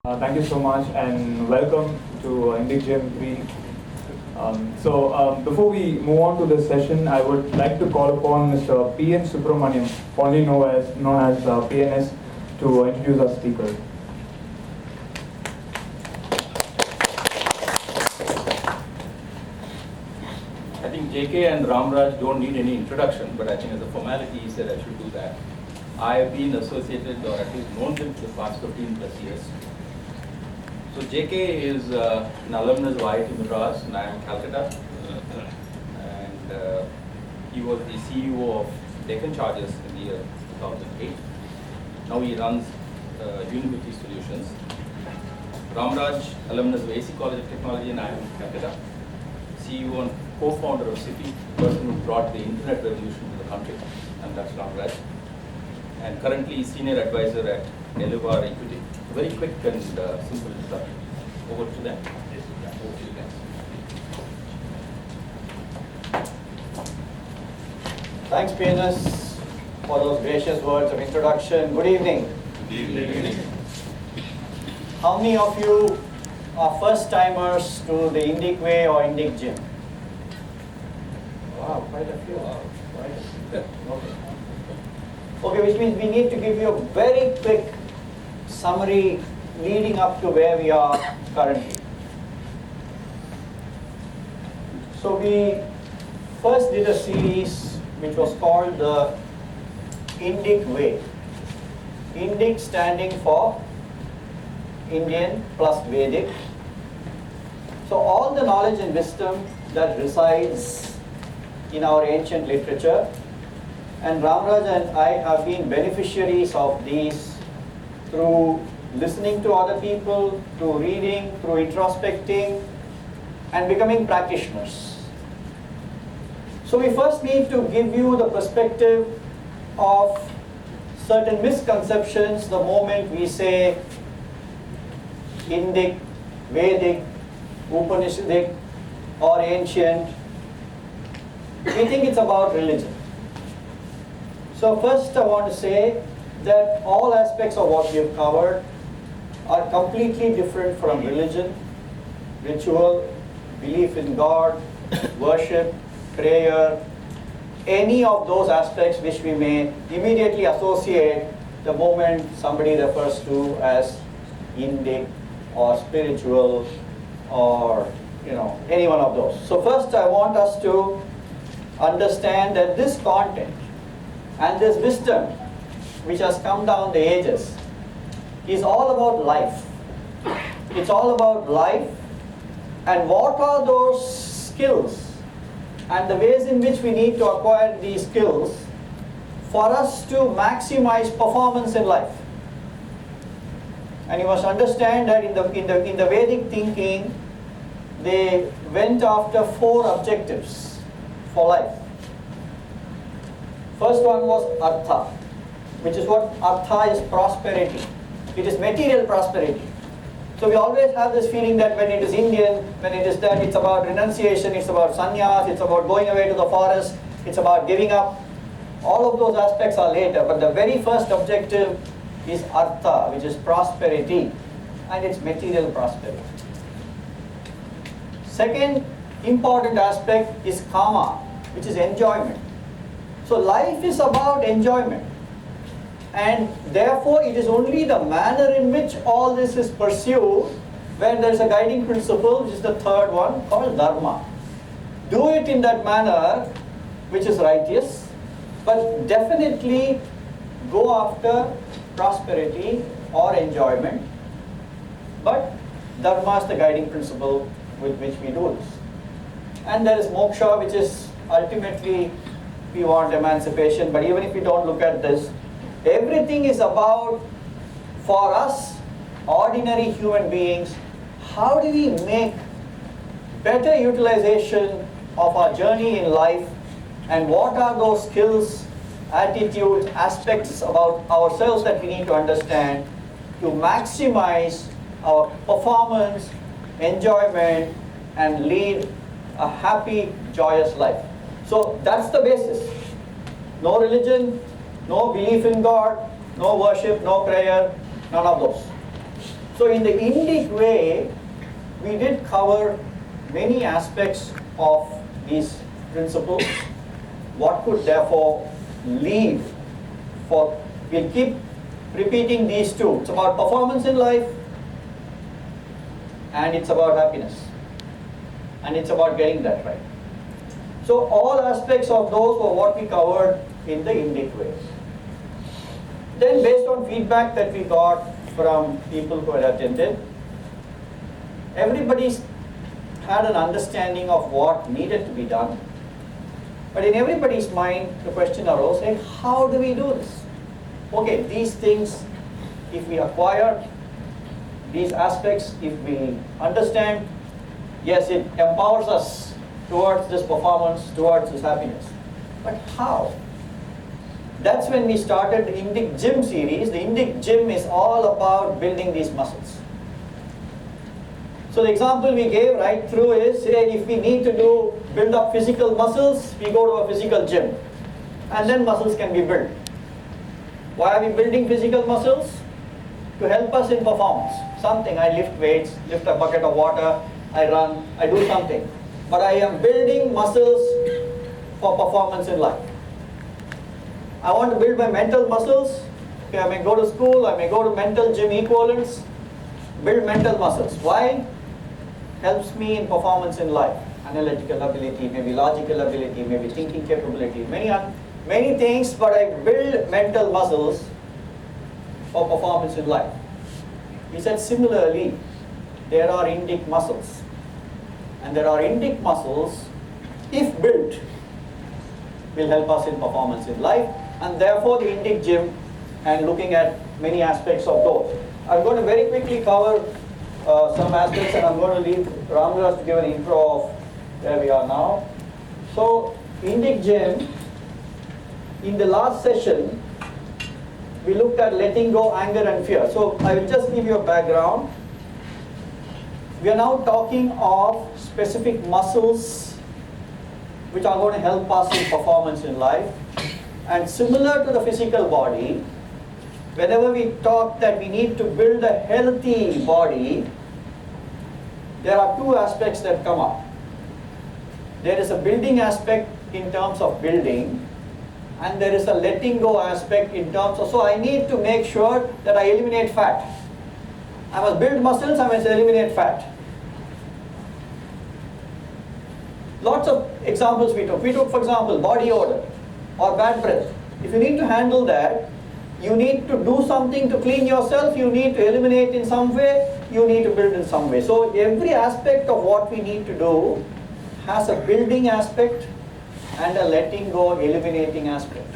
Thank you so much and welcome to Indic Gym 3. Before we move on to this session, I would like to call upon Mr. P.N. Subramaniam, fondly known as PNS, to introduce our speaker. I think JK and Ramraj don't need any introduction, but I think as a formality he said I should do that. I have been associated or at least known them for the past 15 plus years. So JK is an alumnus of IIT Madras and I am Calcutta. And he was the CEO of Deccan Charges in the year 2008. Now he runs University Solutions. Ramraj, alumnus of AC College of Technology and I am Calcutta. CEO and co-founder of CIFI, person who brought the internet revolution to the country, and that's Ramraj. And currently senior advisor at Elevar Equity. Very quick and simple introduction. Over to them. Yes, over to you guys. Thanks, PNS, for those gracious words of introduction. Good evening. Good evening. How many of you are first-timers to the Indic way or Indic gym? Wow, quite a few. Okay, which means we need to give you a very quick summary leading up to where we are currently. So we first did a series which was called the Indic way. Indic standing for Indian plus Vedic. So all the knowledge and wisdom that resides in our ancient literature, and Ramraj and I have been beneficiaries of these through listening to other people, through reading, through introspecting, and becoming practitioners. So we first need to give you the perspective of certain misconceptions the moment we say Indic, Vedic, Upanishadic, or ancient. We think it's about religion. So first I want to say that all aspects of what we have covered are completely different from religion, ritual, belief in God, worship, prayer, any of those aspects which we may immediately associate the moment somebody refers to as Indic or spiritual or any one of those. So first I want us to understand that this content and this wisdom which has come down the ages is all about life. It's all about life and what are those skills and the ways in which we need to acquire these skills for us to maximize performance in life. And you must understand that in the Vedic thinking, they went after 4 objectives for life. First one was artha, which is what artha is prosperity. It is material prosperity. So we always have this feeling that when it is Indian, when it is that, it's about renunciation, it's about sannyas, it's about going away to the forest, it's about giving up. All of those aspects are later, but the very first objective is artha, which is prosperity, and it's material prosperity. Second important aspect is kama, which is enjoyment. So life is about enjoyment, and therefore it is only the manner in which all this is pursued where there is a guiding principle, which is the third one, called dharma. Do it in that manner which is righteous, but definitely go after prosperity or enjoyment. But dharma is the guiding principle with which we do this. And there is moksha, which is ultimately we want emancipation, but even if we don't look at this, everything is about, for us, ordinary human beings, how do we make better utilization of our journey in life, and what are those skills, attitudes, aspects about ourselves that we need to understand to maximize our performance, enjoyment, and lead a happy, joyous life. So that's the basis. No religion, no belief in God, no worship, no prayer, none of those. So in the Indic way, we did cover many aspects of these principles. What could therefore lead for, we'll keep repeating these two. It's about performance in life, and it's about happiness. And it's about getting that right. So all aspects of those were what we covered in the Indic way. Then based on feedback that we got from people who had attended, everybody had an understanding of what needed to be done. But in everybody's mind, the question arose, hey, how do we do this? Okay, these things, if we acquire these aspects, if we understand, yes, it empowers us towards this performance, towards this happiness. But how? That's when we started the Indic Gym series. The Indic Gym is all about building these muscles. So the example we gave right through is, say, if we need to build up physical muscles, we go to a physical gym. And then muscles can be built. Why are we building physical muscles? To help us in performance. Something, I lift weights, lift a bucket of water, I run, I do something. But I am building muscles for performance in life. I want to build my mental muscles. Okay, I may go to school, I may go to mental gym equivalents, build mental muscles. Why? Helps me in performance in life. Analytical ability, maybe logical ability, maybe thinking capability, many things, but I build mental muscles for performance in life. He said similarly, there are Indic muscles. And there are Indic muscles, if built, will help us in performance in life. And therefore the Indic Gym, and looking at many aspects of those. I'm going to very quickly cover some aspects, and I'm going to leave Ramraj to give an intro of where we are now. So Indic Gym, in the last session, we looked at letting go, anger and fear. So I will just give you a background. We are now talking of specific muscles which are going to help us in performance in life. And similar to the physical body, whenever we talk that we need to build a healthy body, there are two aspects that come up. There is a building aspect in terms of building, and there is a letting go aspect in terms of, so I need to make sure that I eliminate fat. I must build muscles, I must eliminate fat. Lots of examples we took. We took, for example, body odor or bad breath. If you need to handle that, you need to do something to clean yourself, you need to eliminate in some way, you need to build in some way. So every aspect of what we need to do has a building aspect and a letting go, eliminating aspect.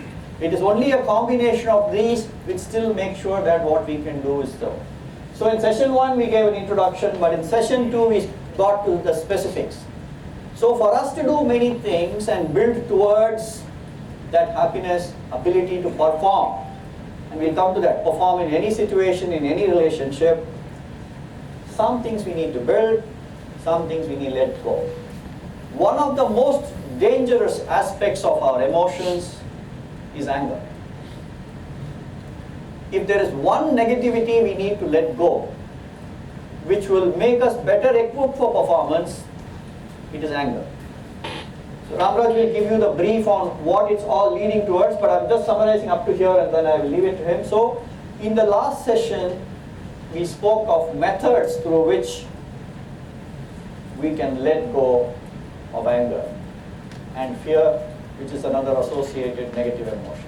It is only a combination of these which still make sure that what we can do is so. So in session 1 we gave an introduction, but in session 2 we got to the specifics. So for us to do many things and build towards that happiness, ability to perform, and we'll come to that, perform in any situation, in any relationship, some things we need to build, some things we need to let go. One of the most dangerous aspects of our emotions is anger. If there is one negativity we need to let go, which will make us better equipped for performance, it is anger. So Ramraj will give you the brief on what it's all leading towards, but I'm just summarizing up to here and then I will leave it to him. So in the last session, we spoke of methods through which we can let go of anger and fear, which is another associated negative emotion.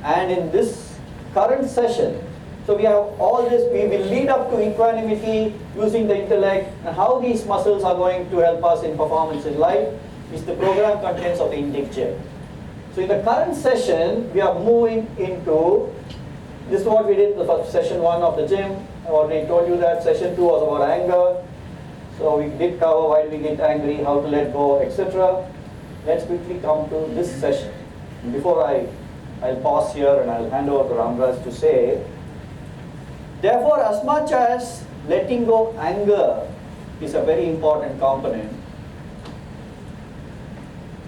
And in this current session, so we have all this, we will lead up to equanimity using the intellect, and how these muscles are going to help us in performance in life is the program contents of the Indic Gym. So in the current session, we are moving into, this is what we did in the session 1 of the gym. I already told you that session 2 was about anger. So we did cover why we get angry, how to let go, etc. Let's quickly come to this session. Before I'll pause here and I'll hand over to Ramraj to say, therefore, as much as letting go anger is a very important component,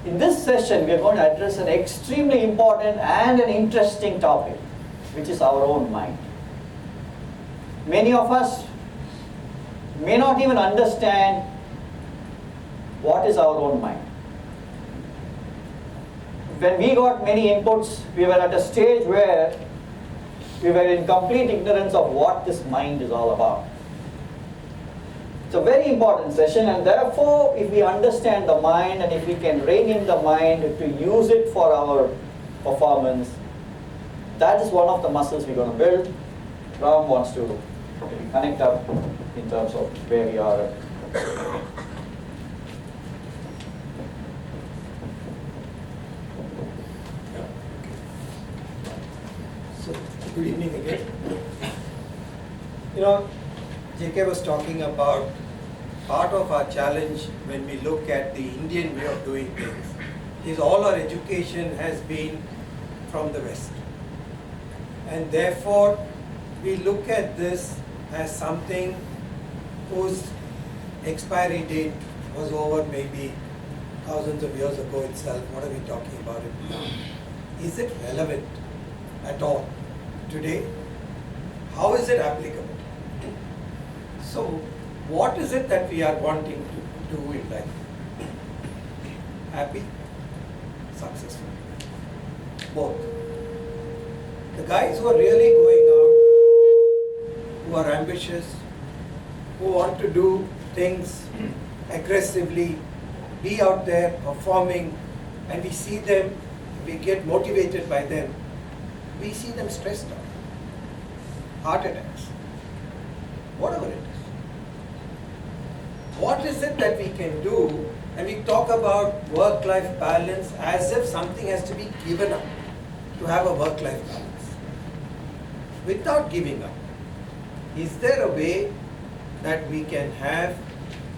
in this session we are going to address an extremely important and an interesting topic, which is our own mind. Many of us may not even understand what is our own mind. When we got many inputs, we were at a stage where we were in complete ignorance of what this mind is all about. It's a very important session, and therefore, if we understand the mind and if we can rein in the mind to use it for our performance, that is one of the muscles we're going to build. Ram wants to connect up in terms of where we are. So, good evening again. You know, JK was talking about part of our challenge when we look at the Indian way of doing things is all our education has been from the West. And therefore, we look at this as something whose expiry date was over maybe thousands of years ago itself. What are we talking about it now? Is it relevant at all today? How is it applicable? So, what is it that we are wanting to do in life? Happy? Successful? Both. The guys who are really going out, who are ambitious, who want to do things aggressively, be out there performing, and we see them, we get motivated by them, we see them stressed out, heart attacks, whatever it is. What is it that we can do? And we talk about work-life balance as if something has to be given up to have a work-life balance. Without giving up, is there a way that we can have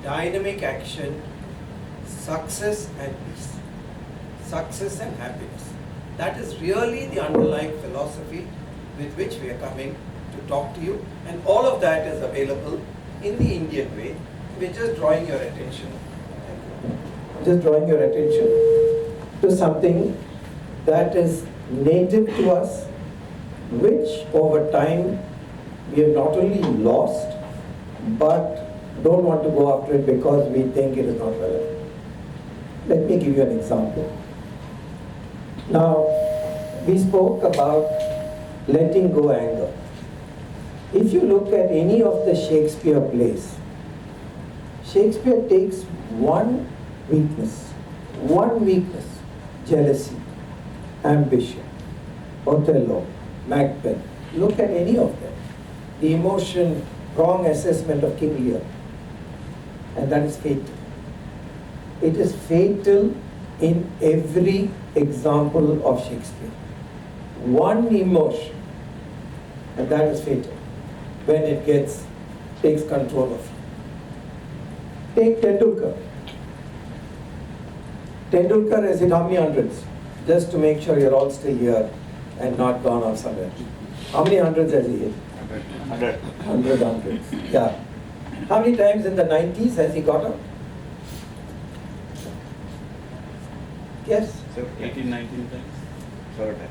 dynamic action, success and peace, success and happiness? That is really the underlying philosophy with which we are coming to talk to you, and all of that is available in the Indian way. We're just drawing your attention. Just drawing your attention to something that is native to us, which over time we have not only lost, but don't want to go after it because we think it is not relevant. Let me give you an example. Now, we spoke about letting go anger. If you look at any of the Shakespeare plays, Shakespeare takes one weakness, jealousy, ambition, Othello, Macbeth. Look at any of them. The emotion, wrong assessment of King Lear. And that is fatal. It is fatal in every example of Shakespeare. One emotion, and that is fatal when it takes control of you. Take Tendulkar. Tendulkar has hit how many hundreds? Just to make sure you're all still here and not gone off somewhere. How many hundreds has he hit? 100. 100 hundreds. Yeah. How many times in the 90s has he got out? Yes? So 18, 19 times? 7 times.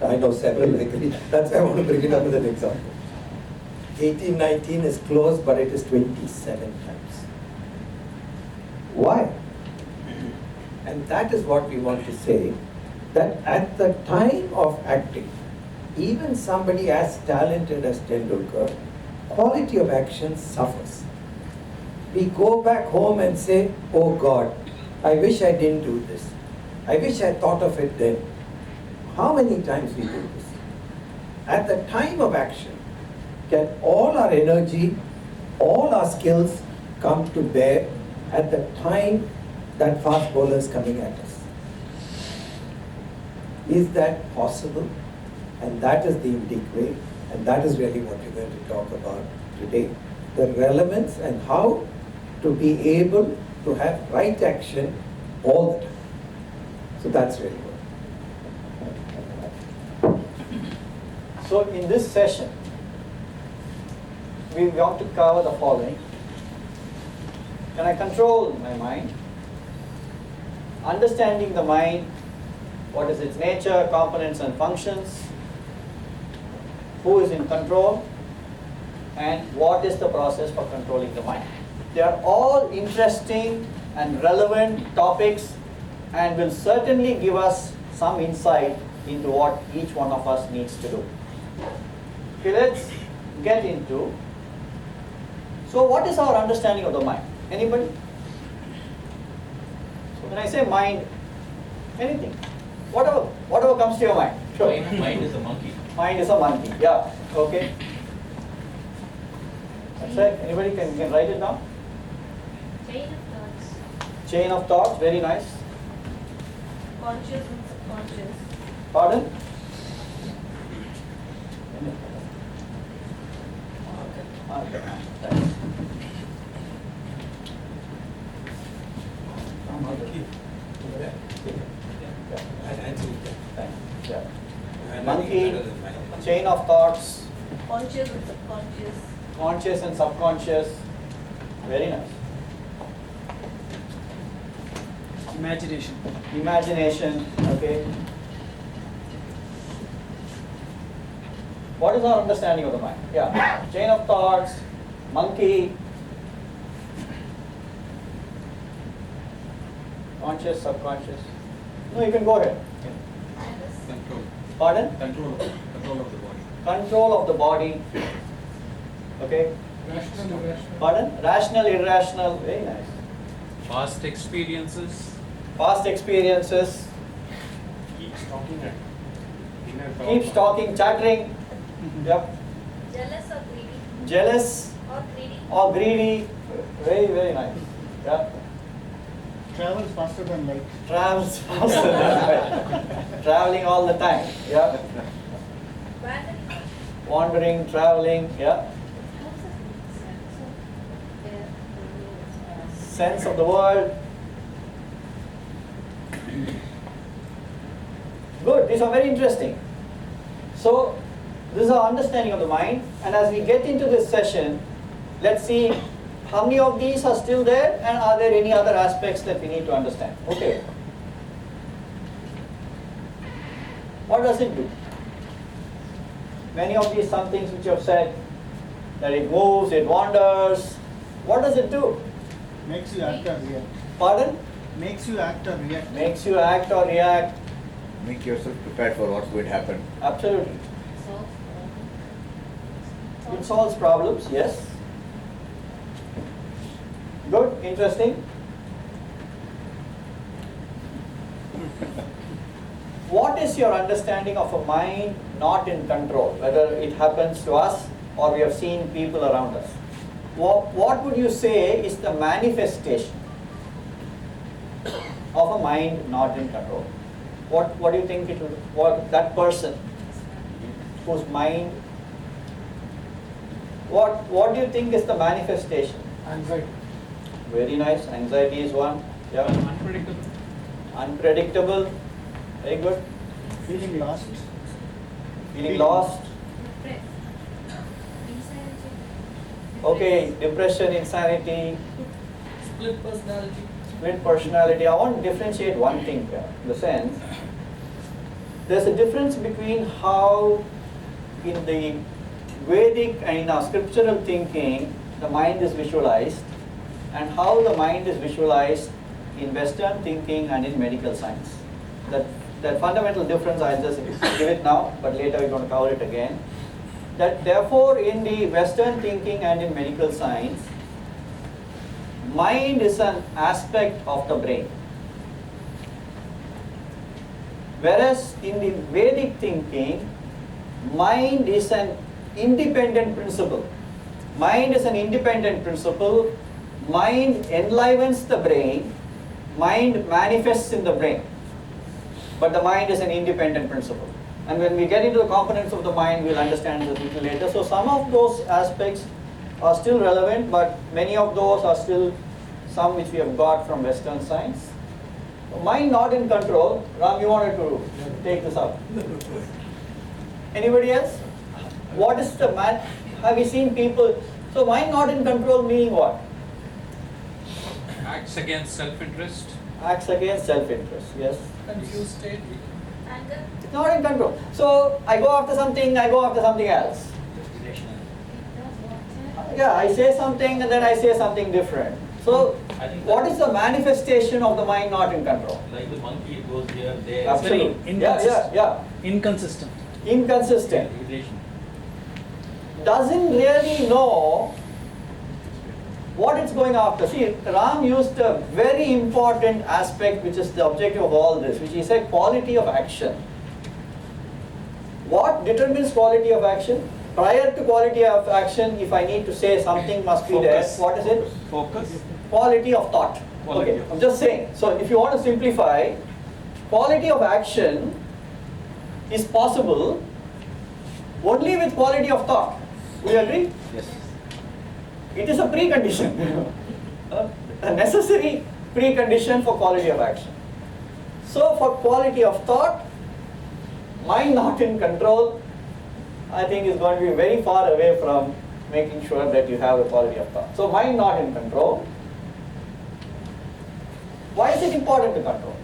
I know several actually. That's why I want to bring it up as an example. 18, 19 is close, but it is 27 times. Why? And that is what we want to say, that at the time of acting, even somebody as talented as Tendulkar, quality of action suffers. We go back home and say, oh God, I wish I didn't do this. I wish I thought of it then. How many times we do this? At the time of action, can all our energy, all our skills come to bear at the time that fast bowler is coming at us? Is that possible? And that is the Indic way, and that is really what we're going to talk about today. The relevance and how to be able to have right action all the time. So that's really what. So in this session, we want to cover the following. Can I control my mind? Understanding the mind, what is its nature, components and functions, who is in control, and what is the process for controlling the mind. They are all interesting and relevant topics and will certainly give us some insight into what each one of us needs to do. Okay, let's get into, so what is our understanding of the mind? Anybody? So when I say mind, anything, whatever comes to your mind. Sure. Mind is a monkey. Mind is a monkey, yeah, okay. That's right, anybody can write it down? Chain of thoughts, Chain of thoughts, very nice. conscious and subconscious, Pardon? Okay. Thanks. Thanks. Yeah. Monkey, chain of thoughts, conscious and subconscious, conscious and subconscious. Very nice. Imagination. Imagination, okay. What is our understanding of the mind? Yeah. Chain of thoughts, monkey, conscious, subconscious. No, you can go ahead. Control. Pardon? Control of the body. Control of the body. Okay. Rational, irrational. Pardon? Rational, irrational. Very nice. Past experiences. Past experiences. Keeps talking at inner thought. Keeps talking, chattering. Yep. jealous or greedy, Jealous or greedy, or greedy. Very, very nice. Yeah. Travels faster than light. Travels faster than light. Traveling all the time. Yeah. wandering, Wandering, traveling. Yeah. Sense of the world. Good, these are very interesting. So, this is our understanding of the mind, and as we get into this session, let's see how many of these are still there and are there any other aspects that we need to understand. Okay. What does it do? Many of these, some things which you have said, that it moves, it wanders. What does it do? Makes you act or react. Pardon? Makes you act or react. Makes you act or react. Make yourself prepared for what's going to happen. Absolutely. solve, It solves problems, yes. Good, interesting. What is your understanding of a mind not in control, whether it happens to us or we have seen people around us? What would you say is the manifestation of a mind not in control? What do you think it would, what that person whose mind, what do you think is the manifestation? Anxiety. Very nice, anxiety is one. Yeah. Unpredictable. Unpredictable, very good. Feeling lost. Feeling lost. depressed, insanity, Okay, depression, insanity, Split personality. split personality. I want to differentiate one thing here, in the sense, there's a difference between how in the Vedic and in our scriptural thinking, the mind is visualized, and how the mind is visualized in Western thinking and in medical science. That fundamental difference, I'll just give it now, but later we're going to cover it again. That therefore in the Western thinking and in medical science, mind is an aspect of the brain. Whereas in the Vedic thinking, mind is an independent principle. Mind is an independent principle. Mind enlivens the brain. Mind manifests in the brain. But the mind is an independent principle. And when we get into the components of the mind, we'll understand this a little later. So some of those aspects are still relevant, but many of those are still some which we have got from Western science. Mind not in control. Ram, you wanted to take this up. Anybody else? What is the man? Have you seen people? So mind not in control meaning what? Acts against self-interest. Acts against self-interest. Yes. Confused state. anger, It's not in control. So I go after something, I go after something else. it does what? Yeah, I say something and then I say something different. So, I think what is the manifestation of the mind not in control? like the monkey, it goes here, there. Absolutely. inconsistent. Yeah. Inconsistent. Inconsistent. Relation. Doesn't really know what it's going after. See, Ram used a very important aspect which is the objective of all this, which he said quality of action. What determines quality of action? Prior to quality of action, if I need to say something must be Focus. there, what is it? Focus. Quality of thought. Quality Okay, of- I'm just saying. So if you want to simplify, quality of action is possible only with quality of thought. Do you agree? Yes. It is a precondition, a necessary precondition for quality of action. So for quality of thought, mind not in control, I think is going to be very far away from making sure that you have a quality of thought. So mind not in control. Why is it important to control?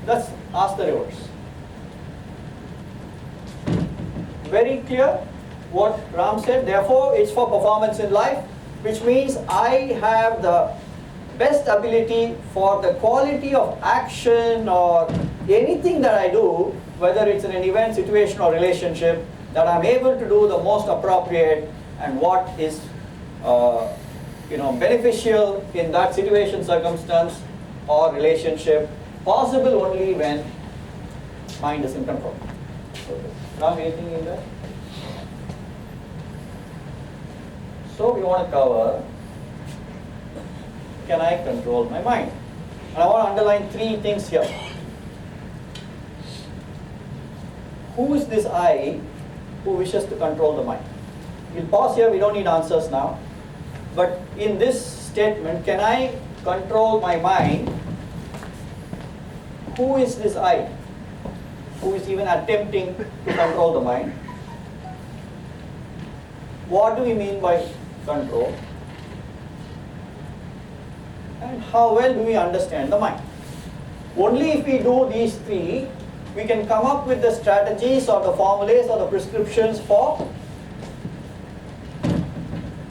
Let's ask the reverse. Very clear what Ram said. Therefore, it's for performance in life, which means I have the best ability for the quality of action or anything that I do, whether it's in an event, situation or relationship, that I'm able to do the most appropriate and what is beneficial in that situation, circumstance or relationship, possible only when mind is in control. Okay. Ram, anything in there? So we want to cover, can I control my mind? And I want to underline 3 things here. Who is this I who wishes to control the mind? We'll pause here, we don't need answers now. But in this statement, can I control my mind? Who is this I who is even attempting to control the mind? What do we mean by control? And how well do we understand the mind? Only if we do these 3, we can come up with the strategies or the formulas or the prescriptions for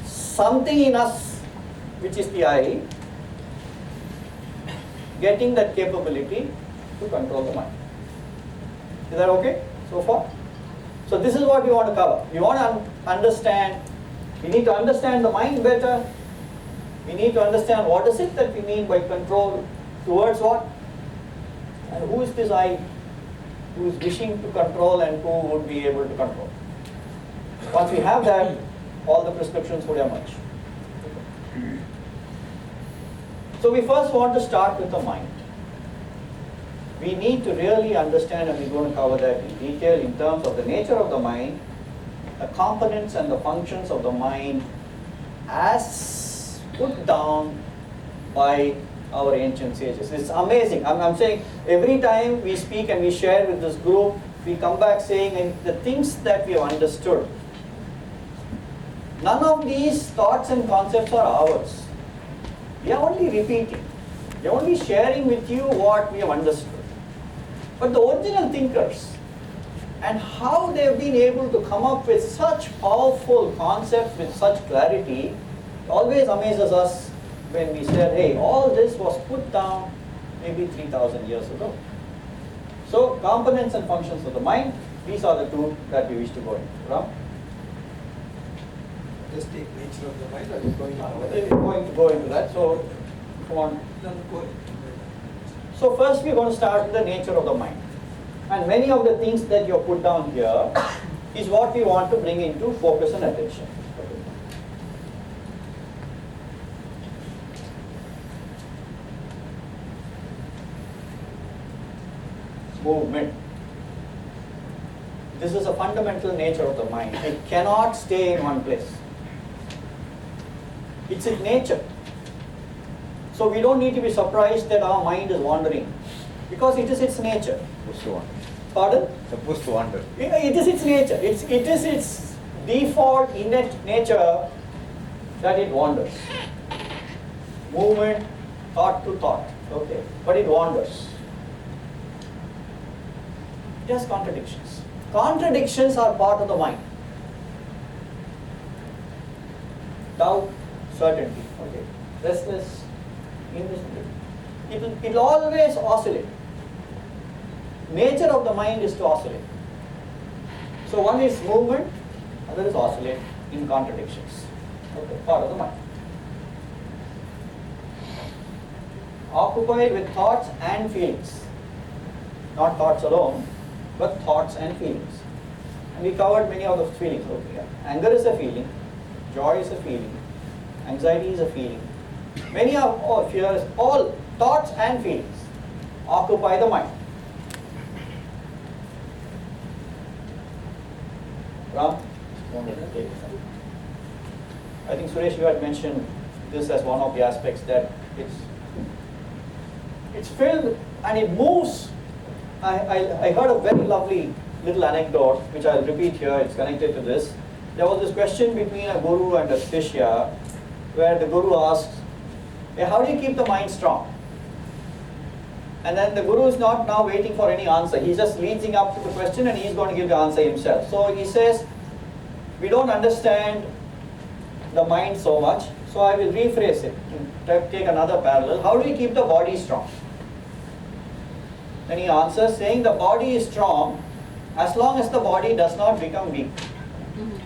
something in us, which is the I, getting that capability to control the mind. Is that okay so far? So this is what we want to cover. We want to understand, we need to understand the mind better. We need to understand what is it that we mean by control towards what? And who is this I who is wishing to control and who would be able to control? Once we have that, all the prescriptions would emerge. So we first want to start with the mind. We need to really understand, and we're going to cover that in detail in terms of the nature of the mind, the components and the functions of the mind as put down by our ancient sages. It's amazing. I'm saying every time we speak and we share with this group, we come back saying and the things that we have understood. None of these thoughts and concepts are ours. We are only repeating. We are only sharing with you what we have understood. But the original thinkers and how they have been able to come up with such powerful concepts with such clarity always amazes us when we said, hey, all this was put down maybe 3,000 years ago. So components and functions of the mind, these are the 2 that we wish to go into. Ram? Just take nature of the mind, or you're going We're going to go into that. So, come on. So first we're going to start with the nature of the mind. And many of the things that you have put down here is what we want to bring into focus and attention. Movement. This is a fundamental nature of the mind. It cannot stay in one place. It's its nature. So we don't need to be surprised that our mind is wandering, because it is its nature. Supposed to wander. Pardon? Supposed to wander. It is its nature. It is its default innate nature that it wanders. Movement, thought to thought. Okay, but it wanders. It has contradictions. Contradictions are part of the mind. doubt, certainty. Okay. Restless, indecision. It'll always oscillate. Nature of the mind is to oscillate. So one is movement, other is oscillate in contradictions. Okay, part of the mind. Occupied with thoughts and feelings. Not thoughts alone, but thoughts and feelings. And we covered many of those feelings over here. Anger is a feeling, joy is a feeling, anxiety is a feeling. Many of all fears, all thoughts and feelings occupy the mind. Ram? I think Suresh, you had mentioned this as one of the aspects, that it's filled and it moves. I heard a very lovely little anecdote which I'll repeat here. It's connected to this. There was this question between a guru and a shishya where the guru asked, hey, how do you keep the mind strong? And then the guru is not now waiting for any answer. He's just leading up to the question and he's going to give the answer himself. So he says, we don't understand the mind so much, so I will rephrase it and take another parallel. How do you keep the body strong? Then he answers saying the body is strong as long as the body does not become weak.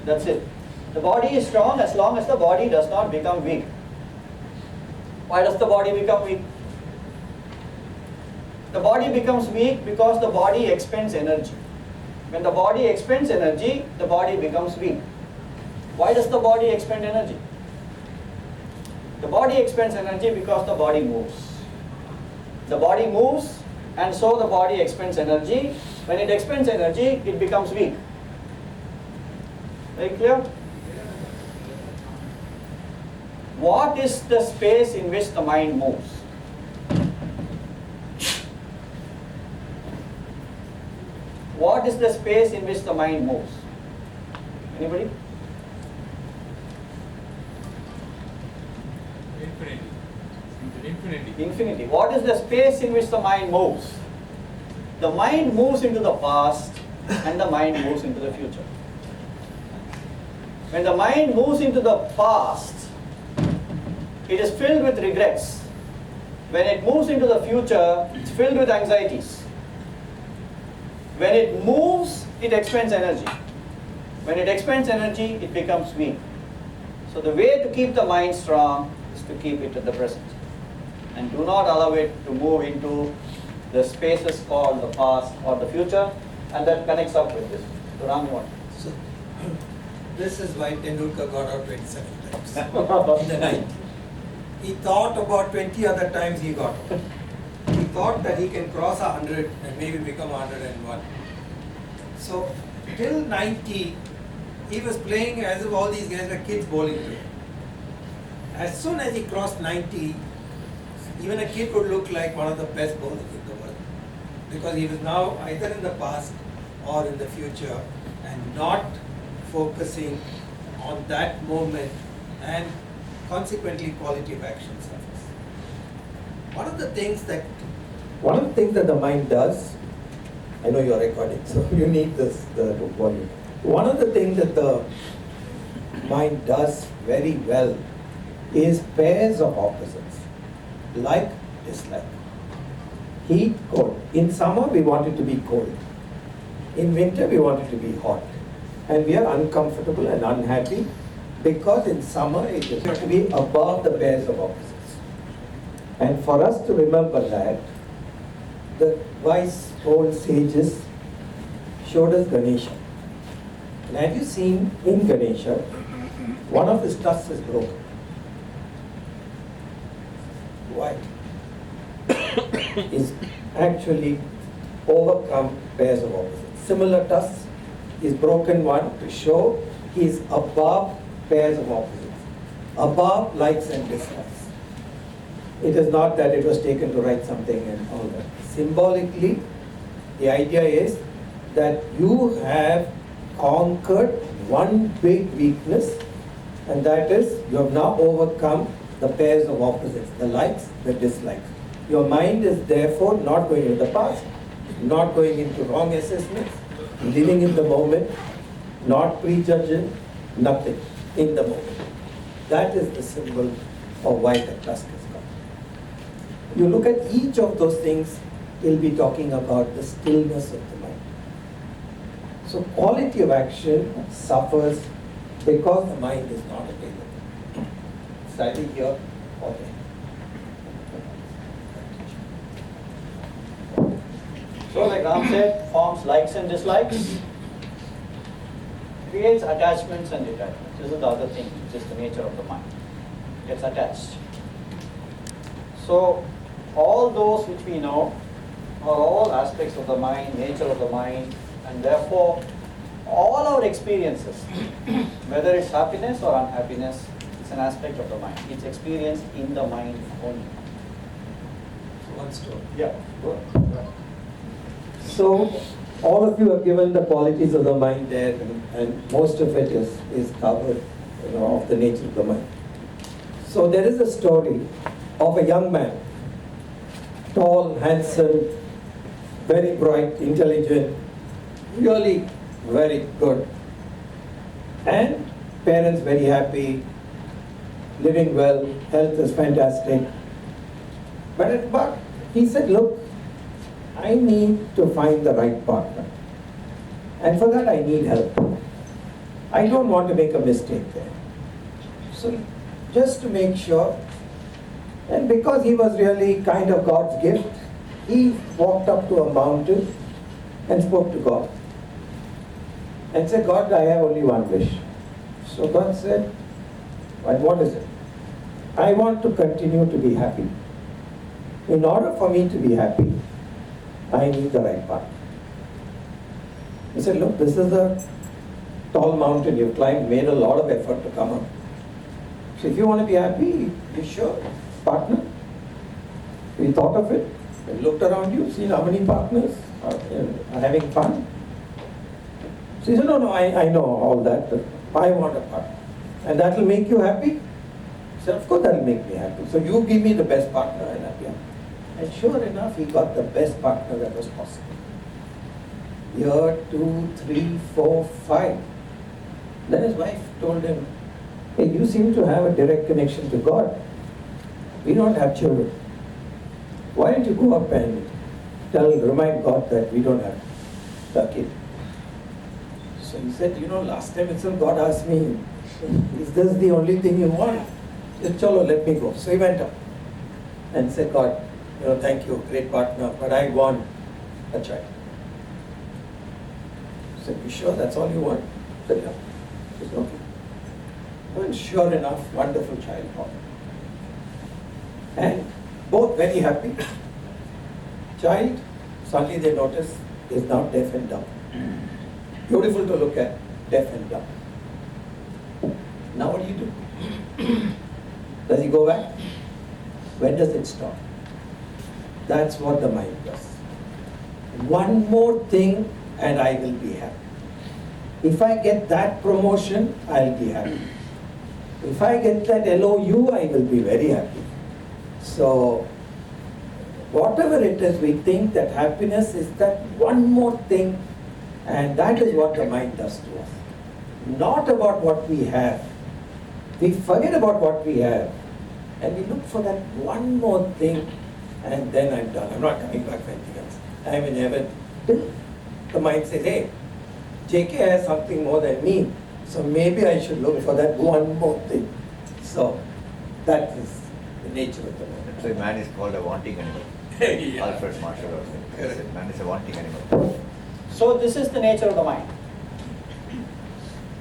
That's it. The body is strong as long as the body does not become weak. Why does the body become weak? The body becomes weak because the body expends energy. When the body expends energy, the body becomes weak. Why does the body expend energy? The body expends energy because the body moves. The body moves, and so the body expends energy. When it expends energy, it becomes weak. Very clear? What is the space in which the mind moves? What is the space in which the mind moves? Anybody? Infinity. What is the space in which the mind moves? The mind moves into the past and the mind moves into the future. When the mind moves into the past, it is filled with regrets. When it moves into the future, it's filled with anxieties. When it moves, it expends energy. When it expends energy, it becomes weak. So the way to keep the mind strong is to keep it at the present. And do not allow it to move into the spaces called the past or the future, and that connects up with this. So Ram, you want? So, this is why Tendulkar got out 27 times in the night. He thought about 20 other times he got out. He thought that he can cross 100 and maybe become 101. So, till 90, he was playing as if all these guys were kids bowling to him. As soon as he crossed 90, even a kid would look like one of the best bowlers in the world, because he was now either in the past or in the future and not focusing on that moment, and consequently quality of action suffers. One of the things that the mind does, I know you're recording, so you need the volume. One of the things that the mind does very well is pairs of opposites. Like, dislike. Heat, cold. In summer, we want it to be cold. In winter, we want it to be hot. And we are uncomfortable and unhappy because in summer, it is to be above the pairs of opposites. And for us to remember that, the wise old sages showed us Ganesha. And have you seen in Ganesha, one of his tusks is broken. Why? Is actually overcome pairs of opposites. Similar tusks is broken one to show he is above pairs of opposites, above likes and dislikes. It is not that it was taken to write something and all that. Symbolically, the idea is that you have conquered one big weakness, and that is you have now overcome the pairs of opposites, the likes, the dislikes. Your mind is therefore not going into the past, not going into wrong assessments, living in the moment, not prejudging, nothing, in the moment. That is the symbol of why the trust is come. You look at each of those things, he'll be talking about the stillness of the mind. So quality of action suffers because the mind is not available. It's either here or there. So like Ram said, forms likes and dislikes, creates attachments and detachments. This is the other thing, which is the nature of the mind. Gets attached. So all those which we know are all aspects of the mind, nature of the mind, and therefore all our experiences, whether it's happiness or unhappiness, it's an aspect of the mind. It's experienced in the mind only. One story. Yeah, go ahead. So all of you have given the qualities of the mind there, and most of it is covered, of the nature of the mind. So there is a story of a young man, tall, handsome, very bright, intelligent, really very good, and parents very happy, living well, health is fantastic. But he said, look, I need to find the right partner. And for that I need help. I don't want to make a mistake there. So just to make sure, and because he was really kind of God's gift, he walked up to a mountain and spoke to God. And said, God, I have only one wish. So God said, and what is it? I want to continue to be happy. In order for me to be happy, I need the right partner. He said, look, this is a tall mountain you've climbed, made a lot of effort to come up. So if you want to be happy, you sure, partner. We thought of it, we looked around you, seen how many partners are having fun. So he said, no, I know all that, but I want a partner. And that will make you happy? He said, of course that will make me happy. So you give me the best partner and I'll be happy. And sure enough, he got the best partner that was possible. Year 2, 3, 4, 5. Then his wife told him, hey, you seem to have a direct connection to God. We don't have children. Why don't you go up and remind God that we don't have a kid? So he said, last time itself God asked me, is this the only thing you want? He said, chalo, let me go. So he went up and said, God, thank you, great partner, but I want a child. He said, you sure that's all you want? He said, yeah. He said, okay. Well, sure enough, wonderful child born. And both very happy. Child, suddenly they notice, is now deaf and dumb. Beautiful to look at, deaf and dumb. Now what do you do? Does he go back? When does it stop? That's what the mind does. One more thing and I will be happy. If I get that promotion, I'll be happy. If I get that LOU, I will be very happy. So, whatever it is, we think that happiness is that one more thing, and that is what the mind does to us. Not about what we have. We forget about what we have, and we look for that one more thing, and then I'm done. I'm not coming back for anything else. I'm in heaven. The mind says, hey, JK has something more than me, so maybe I should look for that one more thing. So, that is the nature of the mind. So man is called a wanting animal. Yeah. Alfred Marshall also said man is a wanting animal. So this is the nature of the mind.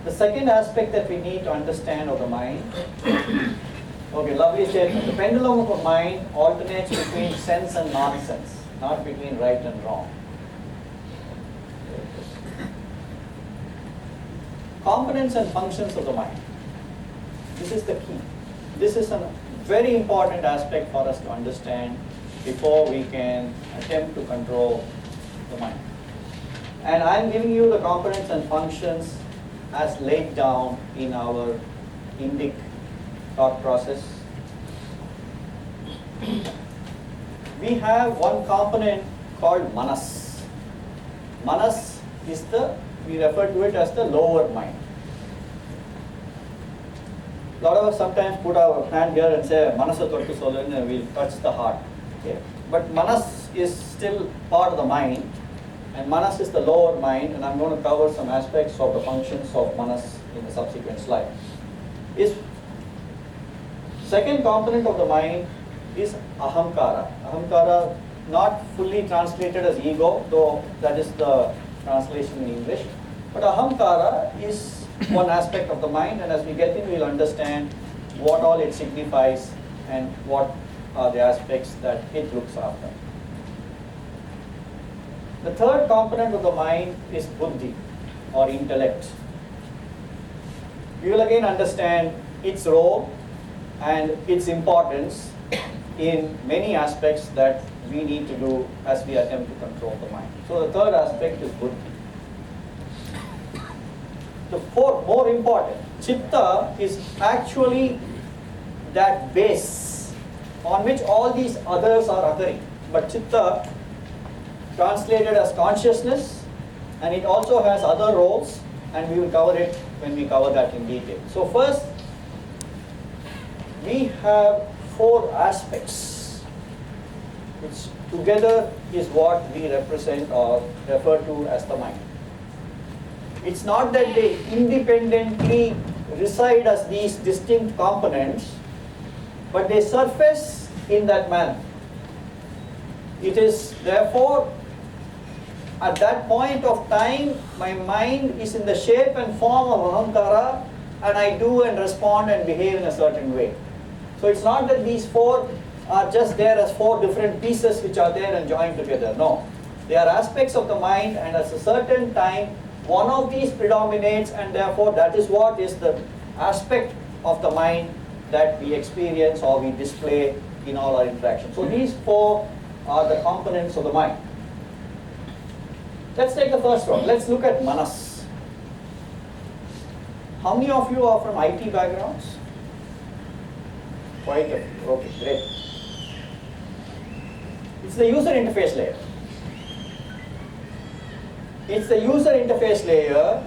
The second aspect that we need to understand of the mind, okay, lovely statement. The pendulum of the mind alternates between sense and nonsense, not between right and wrong. Components and functions of the mind. This is the key. This is a very important aspect for us to understand before we can attempt to control the mind. And I'm giving you the components and functions as laid down in our Indic thought process. We have one component called manas. Manas is we refer to it as the lower mind. A lot of us sometimes put our hand here and say, Manasa Tortu Solun, and we'll touch the heart. Okay. But Manas is still part of the mind, and Manas is the lower mind, and I'm going to cover some aspects of the functions of Manas in the subsequent slide. Is second component of the mind is Ahamkara. Ahamkara, not fully translated as ego, though that is the translation in English. But Ahamkara is one aspect of the mind, and as we get in, we'll understand what all it signifies and what are the aspects that it looks after. The third component of the mind is Buddhi or intellect. We will again understand its role and its importance in many aspects that we need to do as we attempt to control the mind. So the third aspect is Buddhi. The fourth, more important, Chitta is actually that base on which all these others are occurring. But Chitta, translated as consciousness, and it also has other roles, and we will cover it when we cover that in detail. So first, we have four aspects, which together is what we represent or refer to as the mind. It's not that they independently reside as these distinct components, but they surface in that manner. It is therefore, at that point of time, my mind is in the shape and form of Ahamkara, and I do and respond and behave in a certain way. So it's not that these four are just there as four different pieces which are there and joined together. No. They are aspects of the mind, and at a certain time, one of these predominates, and therefore that is what is the aspect of the mind that we experience or we display in all our interactions. So these four are the components of the mind. Let's take the first one. Let's look at Manas. How many of you are from IT backgrounds? Quite a few. Okay, great. It's the user interface layer. It's the user interface layer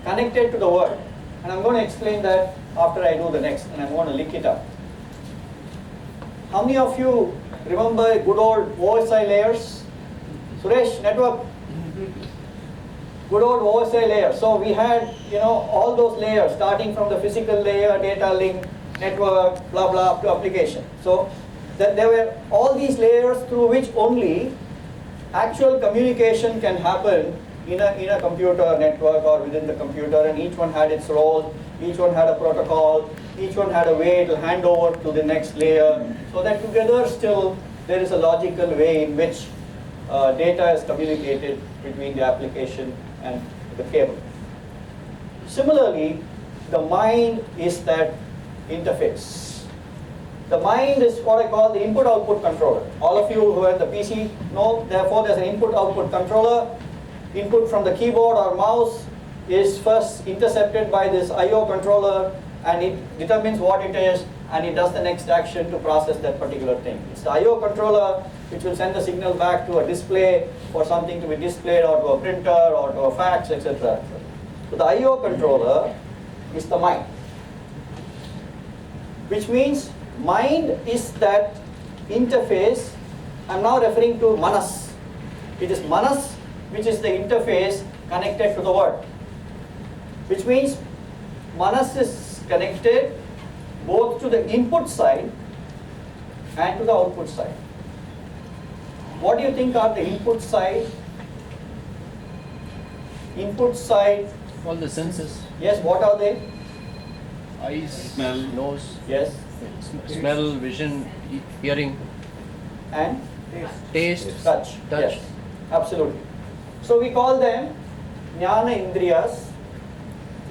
connected to the world. And I'm going to explain that after I do the next, and I'm going to link it up. How many of you remember good old OSI layers? Suresh, network. Good old OSI layer. So we had, all those layers starting from the physical layer, data link, network, blah, blah, up to application. So there were all these layers through which only actual communication can happen in a computer network or within the computer, and each one had its role, each one had a protocol, each one had a way to hand over to the next layer, so that together still there is a logical way in which data is communicated between the application and the cable. Similarly, the mind is that interface. The mind is what I call the input-output controller. All of you who have the PC know, therefore there's an input-output controller. Input from the keyboard or mouse is first intercepted by this I/O controller, and it determines what it is, and it does the next action to process that particular thing. It's the I/O controller which will send the signal back to a display for something to be displayed, or to a printer, or to a fax, etc. So the I/O controller is the mind, which means mind is that interface. I'm now referring to Manas. It is Manas which is the interface connected to the world, which means Manas is connected both to the input side and to the output side. What do you think are the input side? Input side. All the senses. Yes, what are they? Eyes, smell, nose. Yes. Smell, vision, hearing. And? Taste. Touch. Yes, absolutely. So we call them Jnana Indriyas.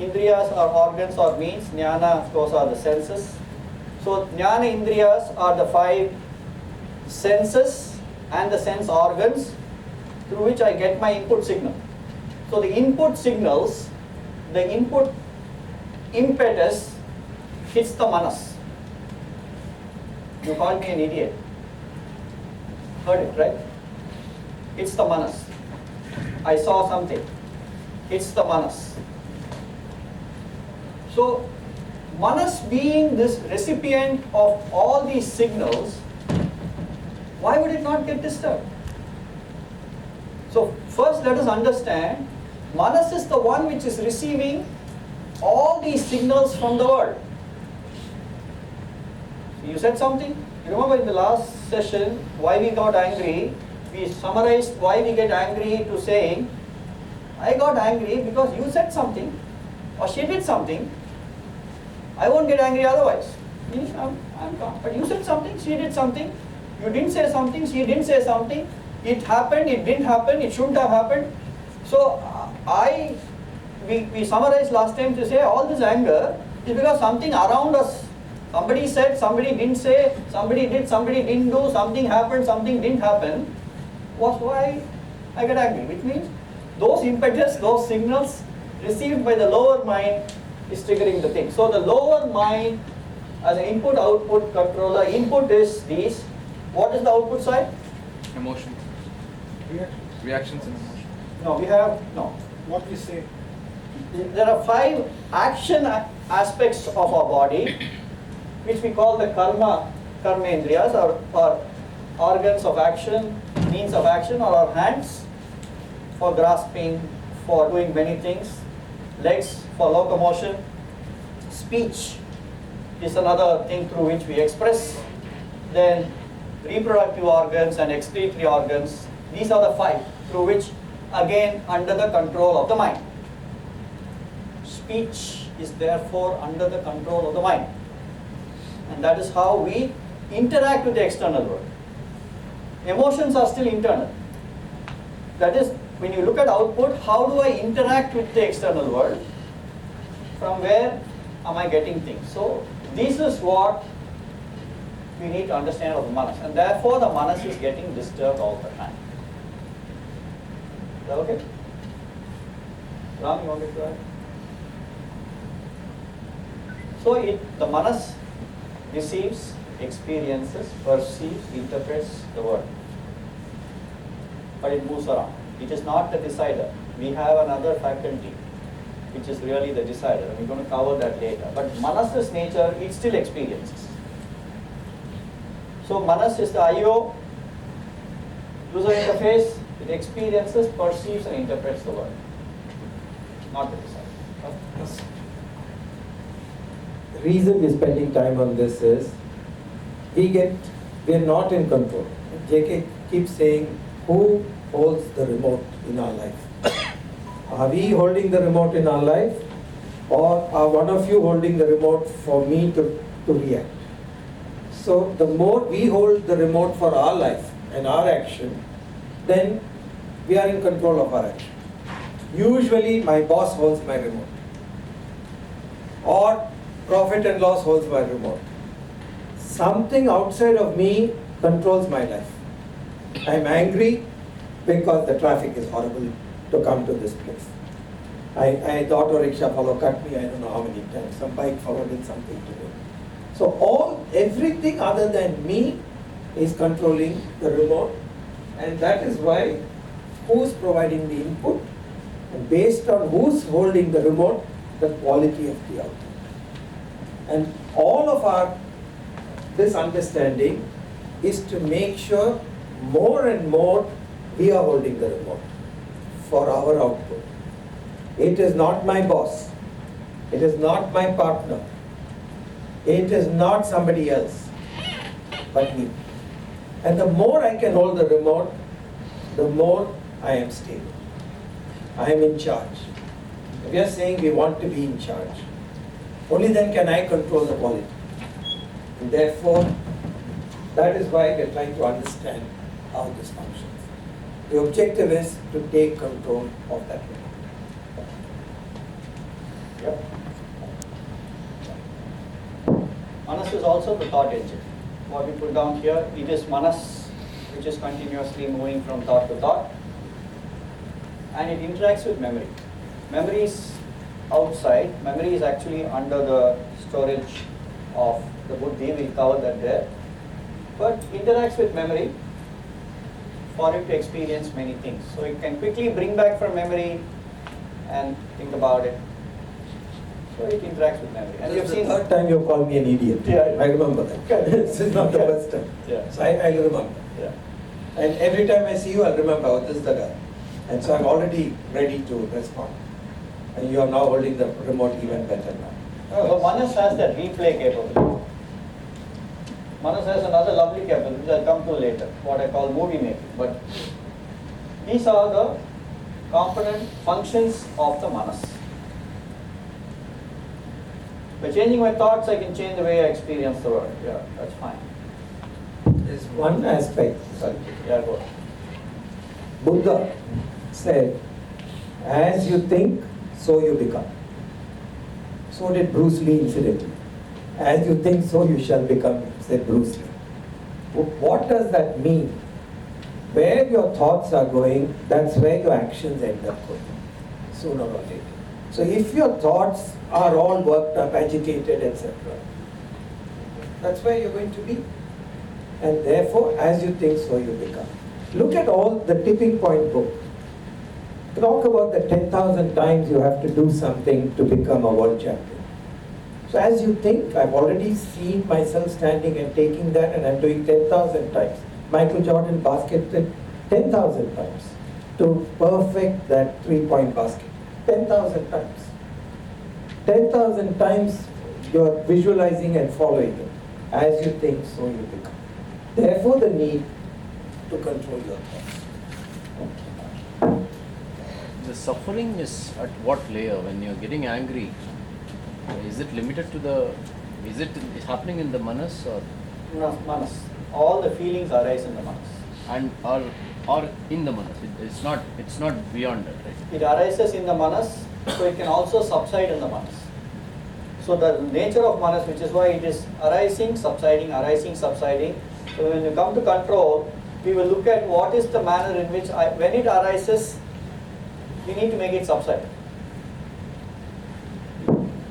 Indriyas are organs or means. Jnana, of course, are the senses. So Jnana Indriyas are the 5 senses and the sense organs through which I get my input signal. So the input signals, the input impetus hits the Manas. You called me an idiot. Heard it, right? It's the Manas. I saw something. It's the Manas. So Manas being this recipient of all these signals, why would it not get disturbed? So first let us understand, Manas is the one which is receiving all these signals from the world. So you said something? You remember in the last session why we got angry? We summarized why we get angry to saying, I got angry because you said something or she did something. I won't get angry otherwise. I'm calm. But you said something, she did something. You didn't say something, she didn't say something. It happened, it didn't happen, it shouldn't have happened. So we summarized last time to say all this anger is because something around us, somebody said, somebody didn't say, somebody did, somebody didn't do, something happened, something didn't happen, was why I get angry. Which means those impetus, those signals received by the lower mind is triggering the thing. So the lower mind as an input-output controller, input is these. What is the output side? Emotions. Reactions and emotions. No, we have, no. What we say. There are 5 action aspects of our body, which we call the karmendriyas, or organs of action, means of action, or our hands for grasping, for doing many things, legs for locomotion, speech is another thing through which we express, then reproductive organs and excretory organs. These are the 5 through which, again, under the control of the mind. Speech is therefore under the control of the mind. And that is how we interact with the external world. Emotions are still internal. That is, when you look at output, how do I interact with the external world? From where am I getting things? So this is what we need to understand of the manas. And therefore the manas is getting disturbed all the time. Is that okay? Ram, you want me to add? So the manas receives, experiences, perceives, interprets the world. But it moves around. It is not the decider. We have another faculty which is really the decider, and we're going to cover that later. But manas's nature, it still experiences. So manas is the IO, user interface, it experiences, perceives and interprets the world. Not the decider. The reason we're spending time on this is we're not in control. JK keeps saying, who holds the remote in our life? Are we holding the remote in our life, or are one of you holding the remote for me to react? So the more we hold the remote for our life and our action, then we are in control of our action. Usually my boss holds my remote, or profit and loss holds my remote. Something outside of me controls my life. I'm angry because the traffic is horrible to come to this place. The auto rickshaw fellow cut me, I don't know how many times. Some bike fellow did something to me. So everything other than me is controlling the remote, and that is why who's providing the input, and based on who's holding the remote, the quality of the output. And all of this understanding is to make sure more and more we are holding the remote for our output. It is not my boss. It is not my partner. It is not somebody else, but me. And the more I can hold the remote, the more I am stable. I am in charge. We are saying we want to be in charge. Only then can I control the quality. And therefore, that is why we are trying to understand how this functions. The objective is to take control of that remote. Yep. Manas is also the thought engine. What we put down here, it is manas, which is continuously moving from thought to thought, and it interacts with memory. Memory is outside. Memory is actually under the storage of the buddhi. We'll cover that there. But interacts with memory for it to experience many things. So it can quickly bring back from memory and think about it. So it interacts with memory. And This you've is the seen third time you called me an idiot. Yeah. I remember that. This is not the first time. Yeah. So I remember. Yeah. And every time I see you, I'll remember, oh, this is the guy. And so I'm already ready to respond. And you are now holding the remote even better now. So Manas has that replay capability. Manas has another lovely capability which I'll come to later, what I call movie making. But these are the component functions of the Manas. By changing my thoughts, I can change the way I experience the world. Yeah, that's fine. There's one aspect. Sorry. Yeah, go on. Buddha said, as you think, so you become. So did Bruce Lee, incidentally. As you think, so you shall become, said Bruce Lee. What does that mean? Where your thoughts are going, that's where your actions end up going, sooner or later. So if your thoughts are all worked up, agitated, etc., that's where you're going to be. And therefore, as you think, so you become. Look at all the tipping point book. Talk about the 10,000 times you have to do something to become a world champion. So as you think, I've already seen myself standing and taking that, and I'm doing 10,000 times. Michael Jordan basketed 10,000 times to perfect that three-point basket. 10,000 times. 10,000 times you're visualizing and following it. As you think, so you become. Therefore, the need to control your thoughts. The suffering is at what layer? When you're getting angry, is it limited to the, is it happening in the manas or? No, Manas. All the feelings arise in the Manas. And or in the manas? It's not beyond that, right? It arises in the Manas, so it can also subside in the Manas. So the nature of Manas, which is why it is arising, subsiding. So when you come to control, we will look at what is the manner in which, when it arises, we need to make it subside.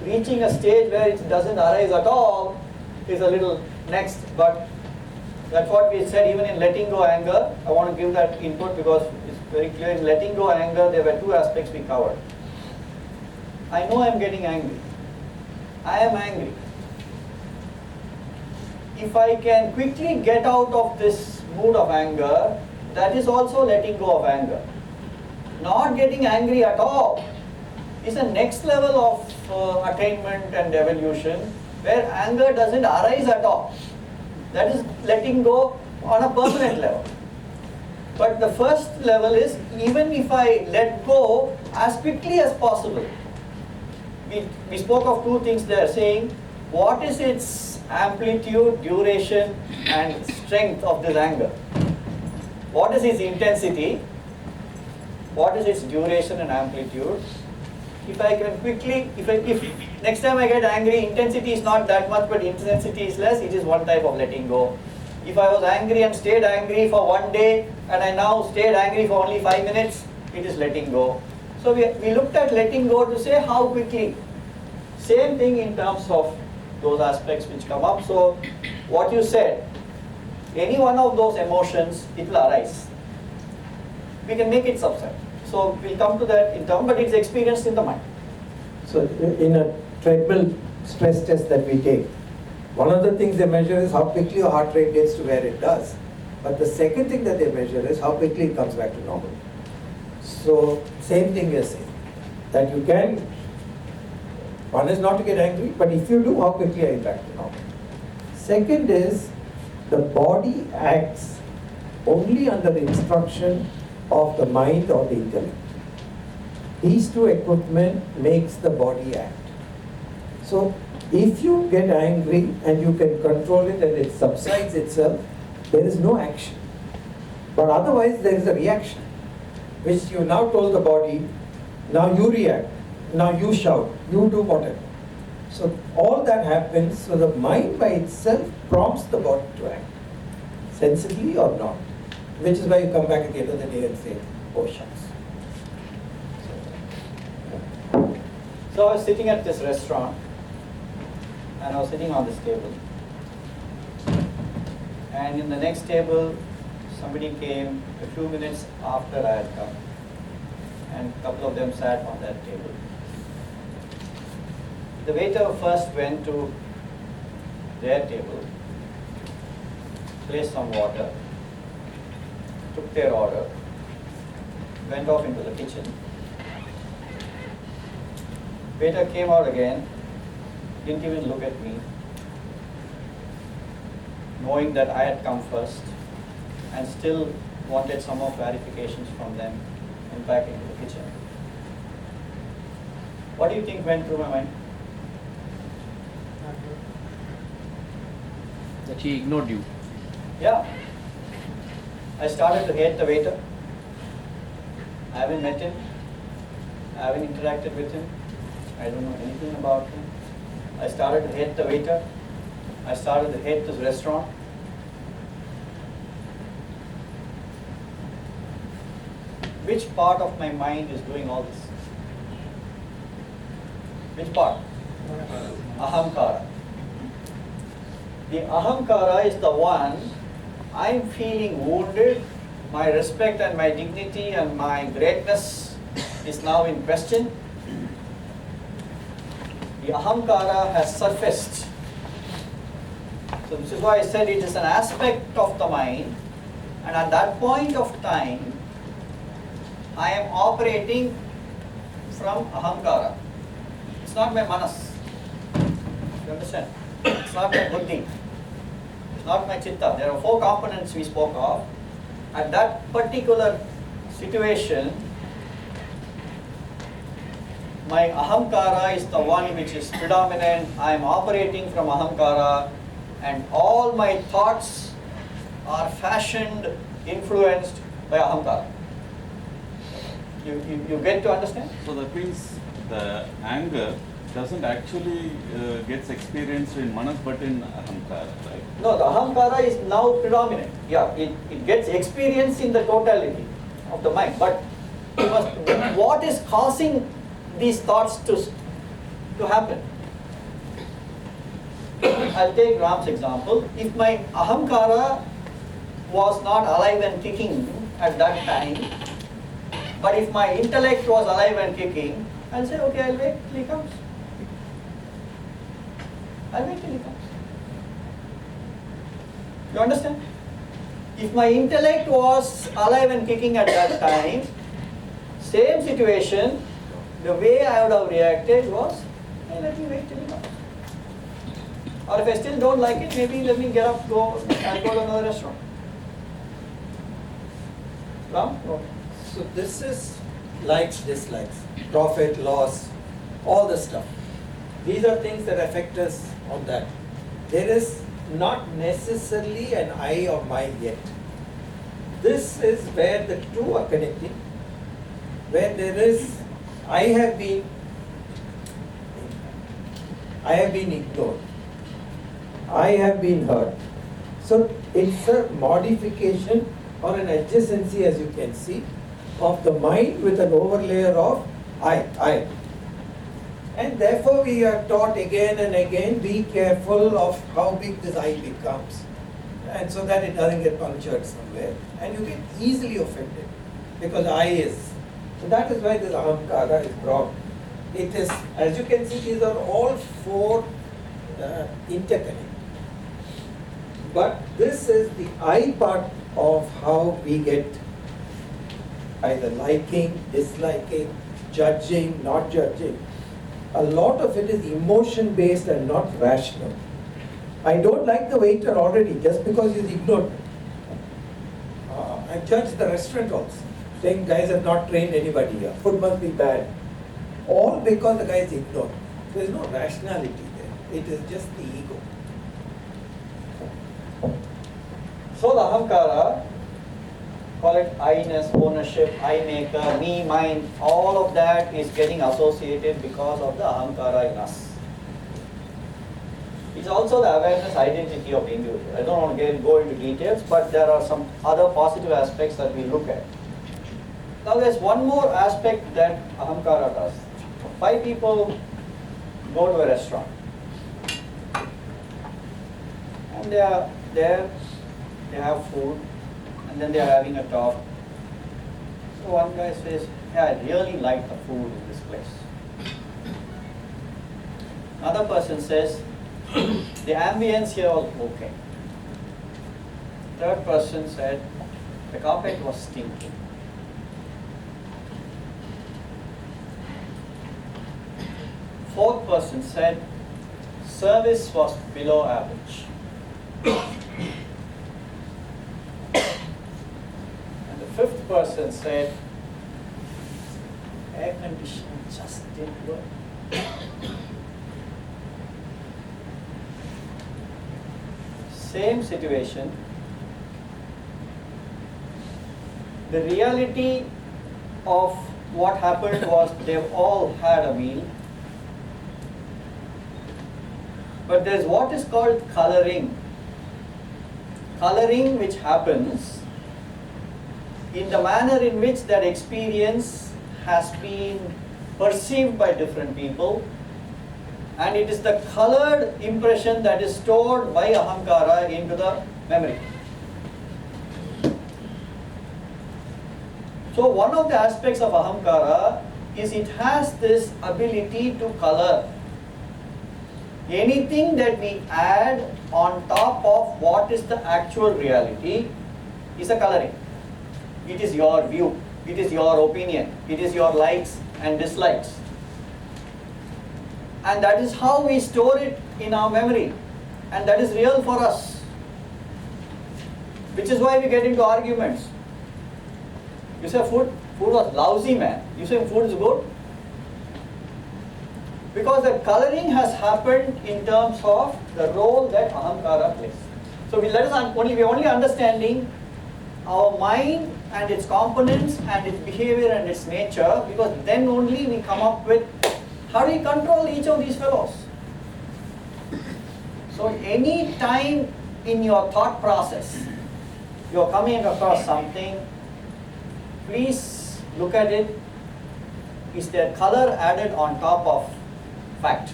Reaching a stage where it doesn't arise at all is a little next, but that's what we said even in letting go anger. I want to give that input because it's very clear. In letting go anger, there were two aspects we covered. I know I'm getting angry. I am angry. If I can quickly get out of this mood of anger, that is also letting go of anger. Not getting angry at all is the next level of attainment and evolution, where anger doesn't arise at all. That is letting go on a permanent level. But the first level is, even if I let go as quickly as possible. We spoke of two things there, saying what is its amplitude, duration and strength of this anger. What is its intensity? What is its duration and amplitude? If I can quickly, if next time I get angry, intensity is not that much, but intensity is less, it is one type of letting go. If I was angry and stayed angry for one day, and I now stayed angry for only 5 minutes, it is letting go. So we looked at letting go to say how quickly. Same thing in terms of those aspects which come up. So what you said, any one of those emotions, it will arise. We can make it subside. So we'll come to that in term, but it's experienced in the mind. So in a treadmill stress test that we take, one of the things they measure is how quickly your heart rate gets to where it does. But the second thing that they measure is how quickly it comes back to normal. So same thing you're saying, that you can, one is not to get angry, but if you do, how quickly are you back to normal? Second is, the body acts only under the instruction of the mind or the intellect. These two equipment makes the body act. So if you get angry and you can control it and it subsides itself, there is no action. But otherwise there is a reaction, which you now told the body, now you react, now you shout, you do whatever. So all that happens, so the mind by itself prompts the body to act, sensibly or not. Which is why you come back at the end of the day and say, oh shucks. So I was sitting at this restaurant, and I was sitting on this table. And in the next table, somebody came a few minutes after I had come. And a couple of them sat on that table. The waiter first went to their table, placed some water, took their order, went off into the kitchen. Waiter came out again, didn't even look at me, knowing that I had come first, and still wanted some more clarifications from them, and back into the kitchen. What do you think went through my mind? That he ignored you. Yeah. I started to hate the waiter. I haven't met him. I haven't interacted with him. I don't know anything about him. I started to hate the waiter. I started to hate this restaurant. Which part of my mind is doing all this? Which part? Ahamkara. The ahamkara is the one I'm feeling wounded, my respect and my dignity and my greatness is now in question. The ahamkara has surfaced. So this is why I said it is an aspect of the mind, and at that point of time, I am operating from ahamkara. It's not my manas. You understand? It's not my buddhi. It's not my chitta. There are 4 components we spoke of. At that particular situation, my ahamkara is the one which is predominant. I am operating from ahamkara, and all my thoughts are fashioned, influenced by ahamkara. You get to understand? So that means the anger doesn't actually gets experienced in manas but in ahamkara, right? No, the ahamkara is now predominant. Yeah, it gets experience in the totality of the mind. But you must, what is causing these thoughts to happen? I'll take Ram's example. If my ahamkara was not alive and kicking at that time, but if my intellect was alive and kicking, I'll say, okay, I'll wait till he comes. I'll wait till he comes. You understand? If my intellect was alive and kicking at that time, same situation, the way I would have reacted was, hey, let me wait till he comes. Or if I still don't like it, maybe let me get up, I'll go to another restaurant. Ram? No. So this is likes, dislikes, profit, loss, all the stuff. These are things that affect us on that. There is not necessarily an I or mind yet. This is where the two are connecting, where there is, I have been ignored. I have been hurt. So it's a modification or an adjacency, as you can see, of the mind with an overlayer of I. And therefore we are taught again and again, be careful of how big this I becomes. And so that it doesn't get punctured somewhere. And you get easily offended because I is. So that is why this ahamkara is brought. It is, as you can see, these are all 4 interconnected. But this is the I part of how we get either liking, disliking, judging, not judging. A lot of it is emotion based and not rational. I don't like the waiter already just because he's ignored me. I judge the restaurant also, saying guys have not trained anybody here. Food must be bad. All because the guy is ignored. There is no rationality there. It is just the ego. So the ahamkara, call it I-ness, ownership, I-maker, me, mine, all of that is getting associated because of the ahamkara in us. It's also the awareness identity of the individual. I don't want to go into details, but there are some other positive aspects that we look at. Now there's one more aspect that ahamkara does. 5 people go to a restaurant and they are there, they have food, and then they are having a talk. So one guy says, yeah, I really like the food in this place. Another person says, the ambience here was okay. Third person said, the carpet was stinking. Fourth person said, service was below average. And the fifth person said, air conditioning just didn't work. Same situation. The reality of what happened was they've all had a meal. But there's what is called coloring. Coloring which happens in the manner in which that experience has been perceived by different people, and it is the colored impression that is stored by ahamkara into the memory. So one of the aspects of ahamkara is it has this ability to color. Anything that we add on top of what is the actual reality is a coloring. It is your view, it is your opinion, it is your likes and dislikes. And that is how we store it in our memory. And that is real for us. Which is why we get into arguments. You say food was lousy, man. You say food is good. Because the coloring has happened in terms of the role that ahamkara plays. So we're only understanding our mind and its components and its behavior and its nature, because then only we come up with how do we control each of these fellows. So any time in your thought process you're coming across something, please look at it. Is there color added on top of fact?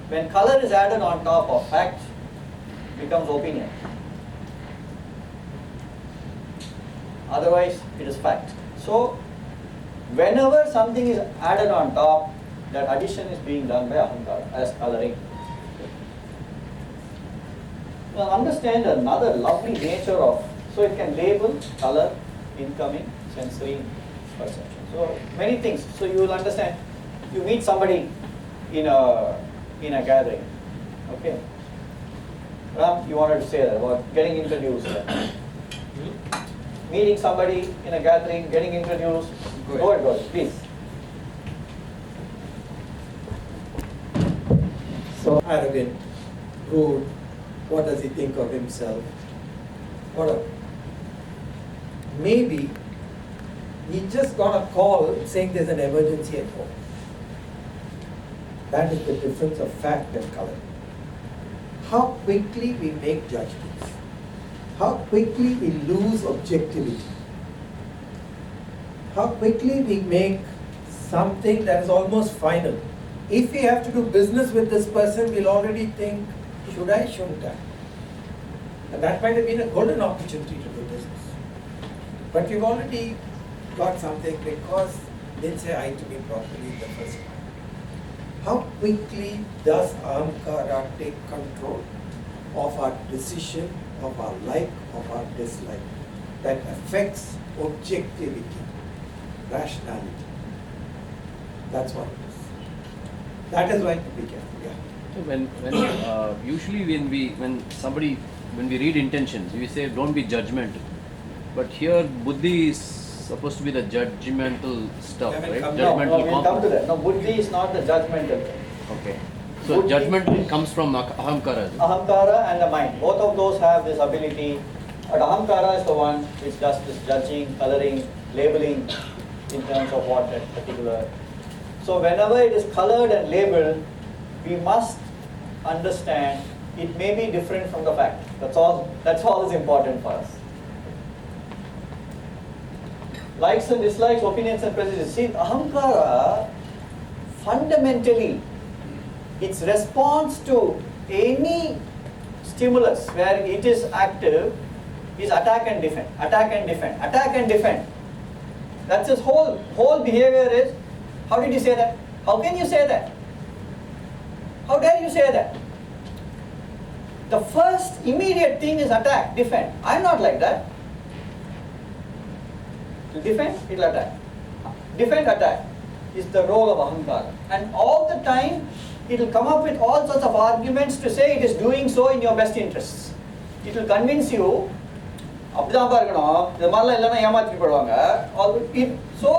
When color is added on top of fact, it becomes opinion. Otherwise, it is fact. So, whenever something is added on top, that addition is being done by ahamkara as coloring. Now, understand another lovely nature of, so it can label color, incoming, sensory, perception. So, many things. So, you will understand. You meet somebody in a gathering, okay? Ram, you wanted to say that about getting introduced. Meeting somebody in a gathering, getting introduced. Go ahead, please. So arrogant, rude, what does he think of himself? Whatever. Maybe he just got a call saying there's an emergency at home. That is the difference of fact and color. How quickly we make judgments. How quickly we lose objectivity. How quickly we make something that is almost final. If we have to do business with this person, we'll already think, should I, shouldn't I? And that might have been a golden opportunity to do business. But you've already got something because they didn't say I to me properly in the first time. How quickly does ahamkara take control of our decision, of our like, of our dislike, that affects objectivity, rationality? That's what it is. That is why to be careful. Yeah. So when usually when we read intentions, we say don't be judgmental. But here buddhi is supposed to be the judgmental stuff, right? Judgmental we'll come to that. No, buddhi is not the judgmental thing. Okay. So Buddhi, judgmental comes from ahamkara. Ahamkara and the mind. Both of those have this ability. But ahamkara is the one which does this judging, coloring, labeling in terms of what that particular. So whenever it is colored and labeled, we must understand it may be different from the fact. That's all is important for us. Likes and dislikes, opinions and prejudices. See, ahamkara, fundamentally, its response to any stimulus where it is active is attack and defend, attack and defend, attack and defend. That's its whole behavior is, how did you say that? How can you say that? How dare you say that? The first immediate thing is attack, defend. I'm not like that. To defend, it'll attack. Defend, attack is the role of ahankara. And all the time, it will come up with all sorts of arguments to say it is doing so in your best interests. It will convince you, அப்படிதான் பார்க்கணும், இந்த மாதிரிலாம் இல்லைன்னா ஏமாத்திட்டு போடுவாங்க. So,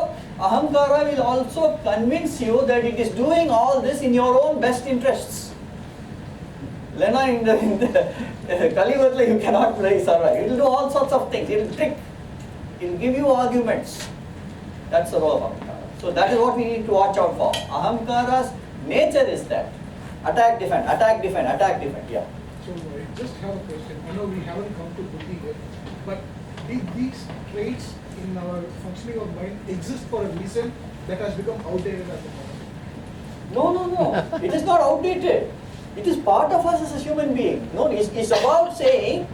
ahankara will also convince you that it is doing all this in your own best interests. Lena, in the Kalivatla, you cannot play survive. It will do all sorts of things. It will trick. It will give you arguments. That's the role of ahankara. So that is what we need to watch out for. Ahankara's nature is that. Attack, defend, attack, defend, attack, defend. Yeah. So I just have a question. I know we haven't come to Buddhi yet, but these traits in our functioning of mind exist for a reason that has become outdated at the moment. No. It is not outdated. It is part of us as a human being. No, it's about saying,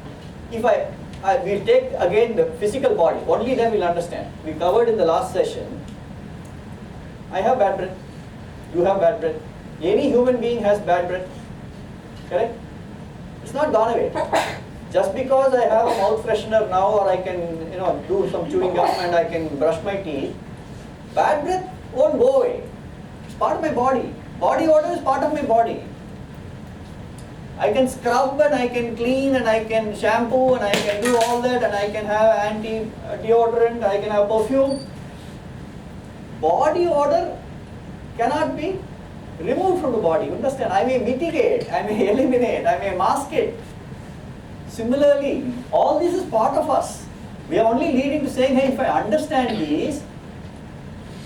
if we'll take again the physical body, only then we'll understand. We covered in the last session, I have bad breath, you have bad breath, any human being has bad breath, correct? It's not gone away. Just because I have a mouth freshener now, or I can do some chewing gum and I can brush my teeth, bad breath won't go away. It's part of my body. Body odor is part of my body. I can scrub and I can clean and I can shampoo and I can do all that and I can have anti-deodorant, I can have perfume. Body odor cannot be removed from the body, understand? I may mitigate, I may eliminate, I may mask it. Similarly, all this is part of us. We are only leading to saying, hey, if I understand these,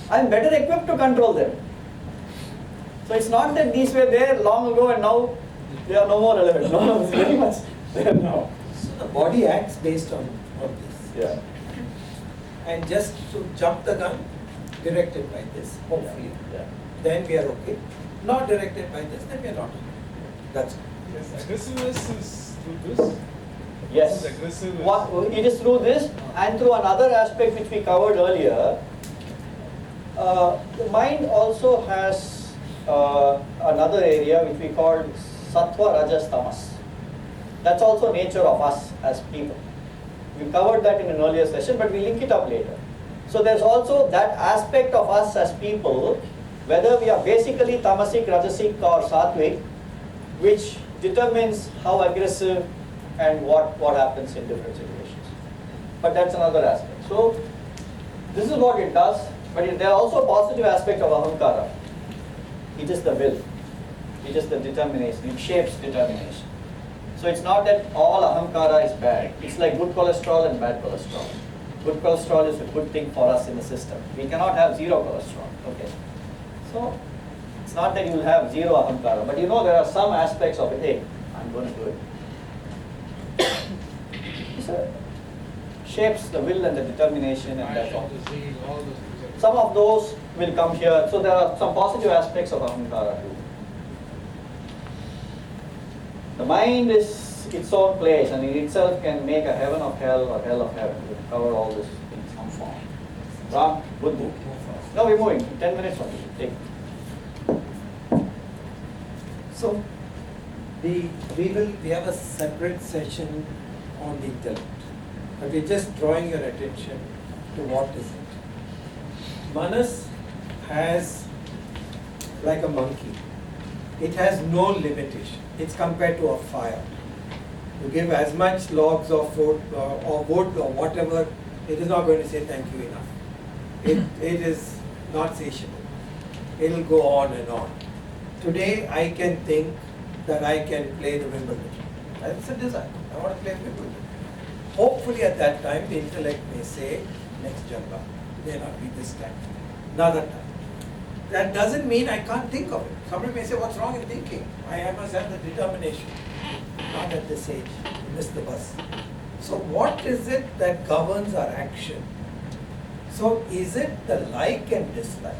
I am better equipped to control them. So it's not that these were there long ago and now they are no more relevant. No, it's very much there now. So the body acts based on this. Yeah. And just to jump the gun, directed by this, hopefully. Yeah. Then we are okay. Not directed by this, then we are not okay. That's all. Yes, aggressiveness is through this. Yes. This is aggressive. It is through this and through another aspect which we covered earlier. The mind also has another area which we call sattva, rajas, tamas. That's also nature of us as people. We covered that in an earlier session, but we link it up later. So there's also that aspect of us as people, whether we are basically tamasic, rajasic or sattvic, which determines how aggressive and what happens in different situations. But that's another aspect. So this is what it does, but there are also positive aspects of ahankara. It is the will. It is the determination. It shapes determination. So it's not that all ahankara is bad. It's like good cholesterol and bad cholesterol. Good cholesterol is a good thing for us in the system. We cannot have zero cholesterol. Okay. So it's not that you will have zero ahankara, but there are some aspects of it. Hey, I'm going to do it. So shapes the will and the determination, and that's all. Some of those will come here. So there are some positive aspects of ahankara too. The mind is its own place and in itself can make a heaven of hell or hell of heaven. We'll cover all this in some form. Ram, Buddhu. No, we're moving. 10 minutes only. Take. So we have a separate session on the intellect. But we're just drawing your attention to what is it. Manas has, like a monkey, it has no limitation. It's compared to a fire. You give as much logs of food or wood or whatever, it is not going to say thank you enough. It is not satiable. It will go on and on. Today I can think that I can play the Wimbledon. That's a desire. I want to play Wimbledon. Hopefully at that time the intellect may say, next Janma, may not be this time, another time. That doesn't mean I can't think of it. Somebody may say, what's wrong in thinking? I must have the determination. Not at this age. You missed the bus. So what is it that governs our action? So is it the like and dislike?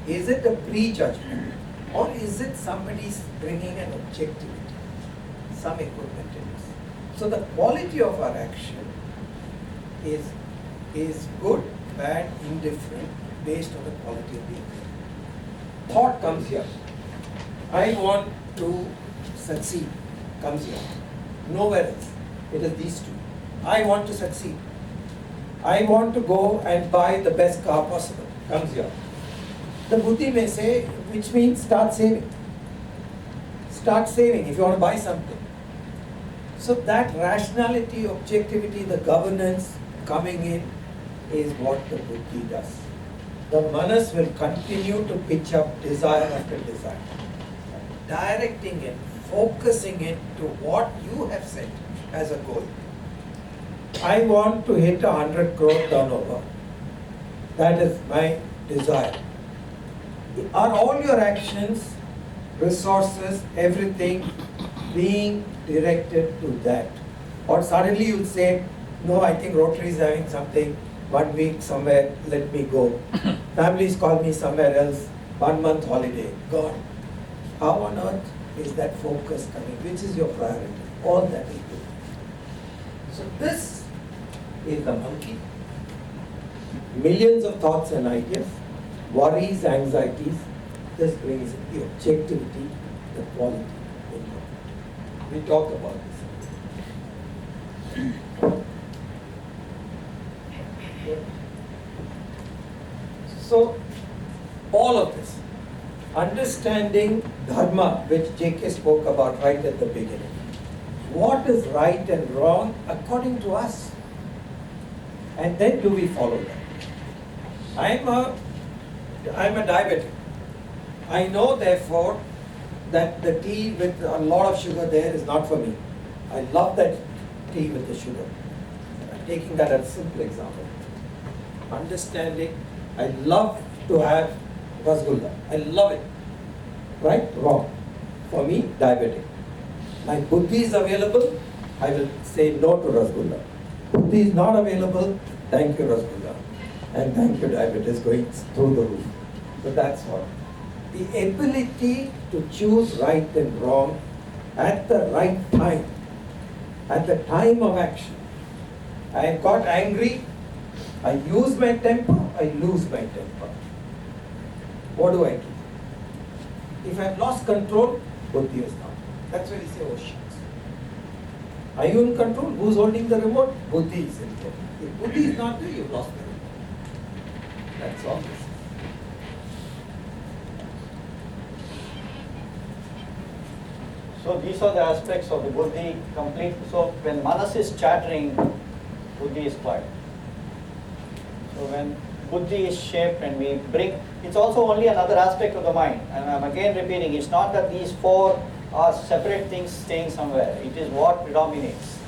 Is it a prejudgment? Or is it somebody's bringing an objectivity? Some equipment in this. So the quality of our action is good, bad, indifferent, based on the quality of the intellect. Thought comes here. I want to succeed comes here. Nowhere else. It is these two. I want to succeed. I want to go and buy the best car possible. Comes here. The buddhi may say, which means start saving. Start saving if you want to buy something. So that rationality, objectivity, the governance coming in is what the buddhi does. The manas will continue to pitch up desire after desire, directing it, focusing it to what you have set as a goal. I want to hit 100 crore turnover. That is my desire. Are all your actions, resources, everything being directed to that? Or suddenly you'll say, no, I think Rotary is having something, 1 week somewhere, let me go. Families call me somewhere else, 1 month holiday, gone. How on earth is that focus coming? Which is your priority? All that is good. So this is the monkey. Millions of thoughts and ideas, worries, anxieties. This brings the objectivity, the quality. We talk about this. So, all of this, understanding dharma, which JK spoke about right at the beginning. What is right and wrong according to us? And then do we follow that? I'm a diabetic. I know therefore that the tea with a lot of sugar there is not for me. I love that tea with the sugar. I'm taking that as a simple example. Understanding, I love to have rasgulla. I love it. Right? Wrong. For me, diabetic. My buddhi is available, I will say no to rasgulla. Buddhi is not available, thank you rasgulla. And thank you diabetes going through the roof. So that's what. The ability to choose right and wrong at the right time, at the time of action. I got angry, I use my temper, I lose my temper. What do I do? If I've lost control, buddhi is not. That's why we say, oh shit. Are you in control? Who's holding the remote? Buddhi is in control. If buddhi is not there, you've lost the remote. That's all. So these are the aspects of the buddhi complete. So when manas is chattering, buddhi is quiet. So when buddhi is shaped and we bring, it's also only another aspect of the mind. And I'm again repeating, it's not that these four are separate things staying somewhere. It is what predominates.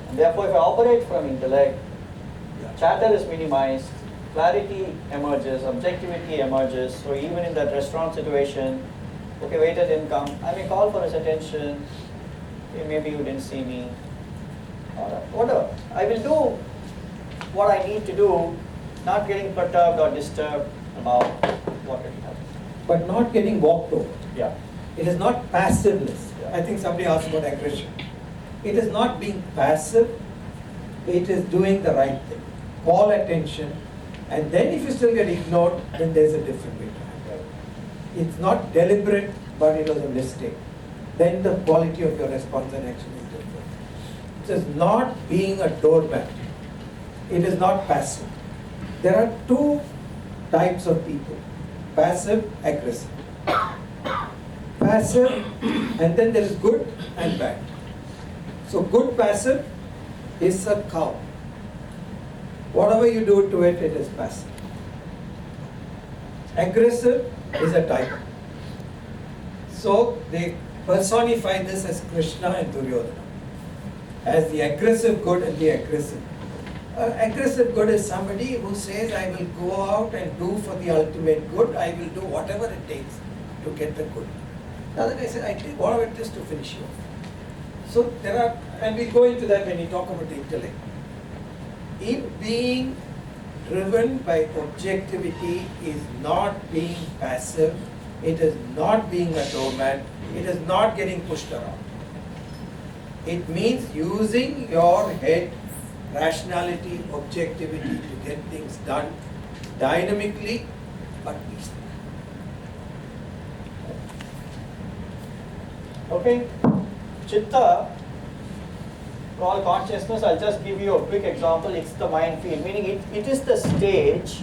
And therefore if I operate from intellect, chatter is minimized, clarity emerges, objectivity emerges. So even in that restaurant situation, okay, waiter didn't come, I may call for his attention, okay, maybe you didn't see me, or whatever. I will do what I need to do, not getting perturbed or disturbed about what will happen. But not getting walked over. Yeah. It is not passiveness. Yeah. I think somebody asked about aggression. It is not being passive, it is doing the right thing. Call attention, and then if you still get ignored, then there's a different way to handle it. It's not deliberate, but it was a mistake. Then the quality of your response and action is different. It is not being a doormat. It is not passive. There are two types of people, passive, aggressive. Passive, and then there is good and bad. So good passive is a cow. Whatever you do to it, it is passive. Aggressive is a tiger. So they personify this as Krishna and Duryodhana, as the aggressive good and the aggressive. Aggressive good is somebody who says, I will go out and do for the ultimate good, I will do whatever it takes to get the good. The other guy said, I take whatever it is to finish you off. So there are, and we go into that when we talk about the intellect. In being driven by objectivity is not being passive, it is not being a doormat, it is not getting pushed around. It means using your head, rationality, objectivity to get things done dynamically but peacefully. Okay? Chitta, for all consciousness, I'll just give you a quick example. It's the mind field, meaning it is the stage.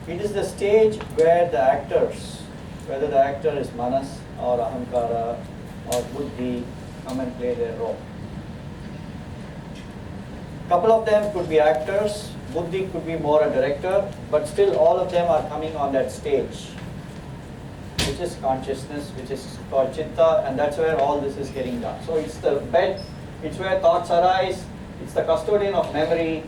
It is the stage where the actors, whether the actor is manas or ahankara or buddhi, come and play their role. Couple of them could be actors, buddhi could be more a director, but still all of them are coming on that stage, which is consciousness, which is called chitta, and that's where all this is getting done. So it's the bed, it's where thoughts arise, it's the custodian of memory,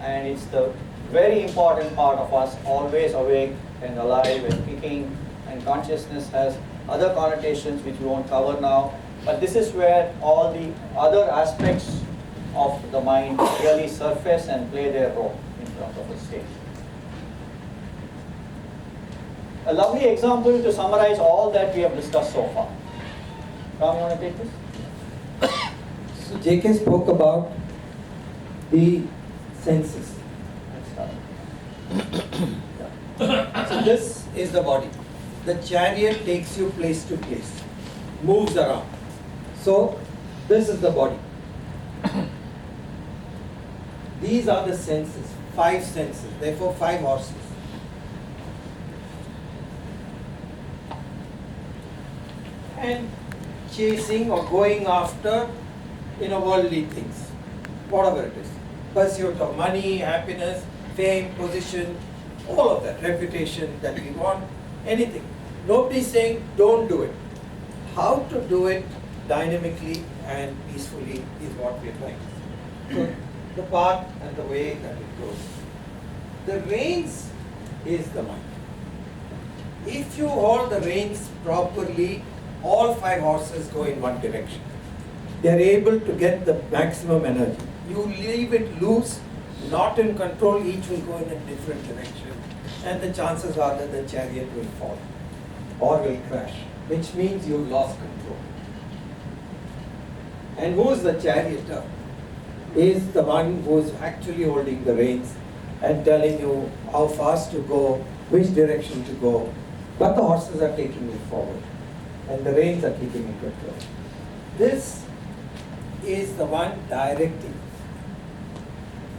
and it's the very important part of us, always awake and alive and kicking, and consciousness has other connotations which we won't cover now, but this is where all the other aspects of the mind really surface and play their role in front of the stage. A lovely example to summarize all that we have discussed so far. Ram, you want to take this? So JK spoke about the senses. So this is the body. The chariot takes you place to place, moves around. So this is the body. These are the senses, 5 senses, therefore 5 horses. And chasing or going after, worldly things, whatever it is. Pursuit of money, happiness, fame, position, all of that, reputation that we want, anything. Nobody is saying don't do it. How to do it dynamically and peacefully is what we are trying to do. So the path and the way that it goes. The reins is the mind. If you hold the reins properly, all 5 horses go in one direction. They are able to get the maximum energy. You leave it loose, not in control, each will go in a different direction, and the chances are that the chariot will fall or will crash, which means you've lost control. And who is the charioteer? Is the one who is actually holding the reins and telling you how fast to go, which direction to go, but the horses are taking you forward and the reins are keeping in control. This is the one directing.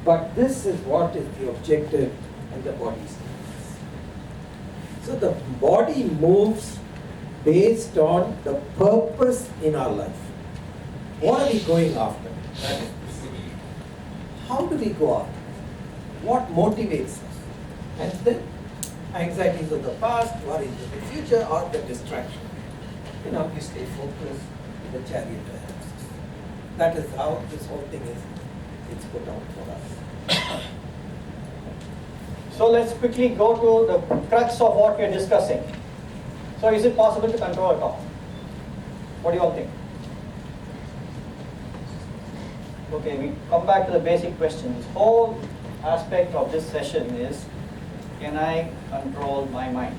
But this is what is the objective and the body stays. So the body moves based on the purpose in our life. What are we going after? That is the secret. How do we go after? What motivates us? And then anxieties of the past, worries of the future, or the distraction. We stay focused, the chariot helps us. That is how this whole thing is. It's put out for us. So let's quickly go to the crux of what we are discussing. So is it possible to control a thought? What do you all think? Okay, we come back to the basic question. This whole aspect of this session is, can I control my mind?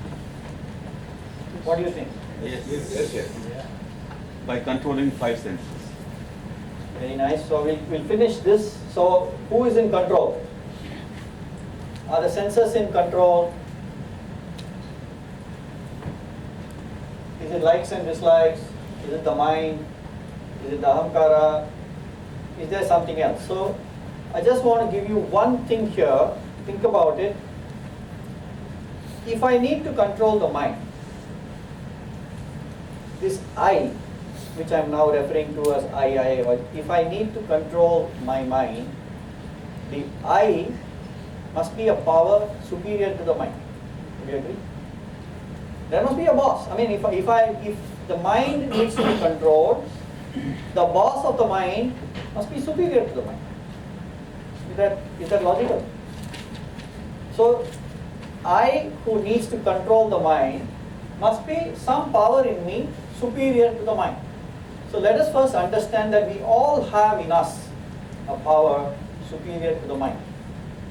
What do you think? Yes. By controlling 5 senses. Very nice. So we'll finish this. So who is in control? Are the senses in control? Is it likes and dislikes? Is it the mind? Is it the ahamkara? Is there something else? So I just want to give you one thing here. Think about it. If I need to control the mind, this I, which I am now referring to as I, if I need to control my mind, the I must be a power superior to the mind. Do you agree? There must be a boss. I mean, if the mind needs to be controlled, the boss of the mind must be superior to the mind. Is that logical? So, I who needs to control the mind must be some power in me superior to the mind. So let us first understand that we all have in us a power superior to the mind.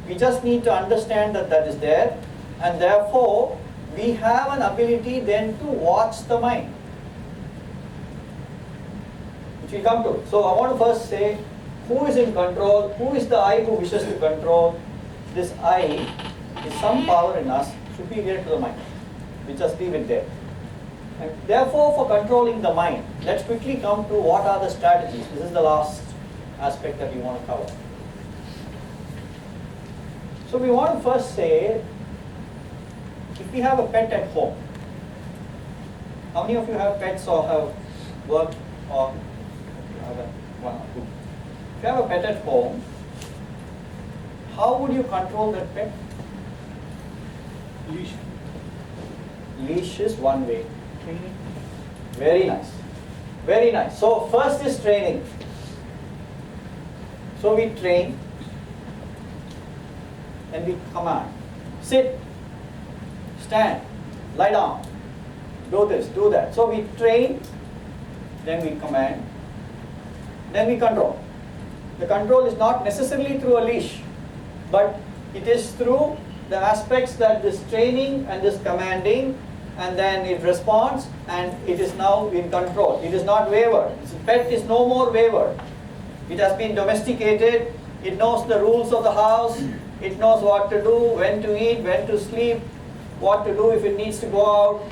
We just need to understand that that is there, and therefore we have an ability then to watch the mind, which we come to. So I want to first say, who is in control? Who is the I who wishes to control? This I is some power in us superior to the mind. We just leave it there. And therefore, for controlling the mind, let's quickly come to what are the strategies. This is the last aspect that we want to cover. So we want to first say, if we have a pet at home, how many of you have pets or have worked or have one or two? If you have a pet at home, how would you control that pet? Leash. Leash is one way. Very nice. Very nice. So first is training. So we train and we command. Sit, stand, lie down, do this, do that. So we train, then we command, then we control. The control is not necessarily through a leash, but it is through the aspects that this training and this commanding, and then it responds and it is now in control. It is not wayward. This pet is no more wayward. It has been domesticated. It knows the rules of the house. It knows what to do, when to eat, when to sleep, what to do if it needs to go out.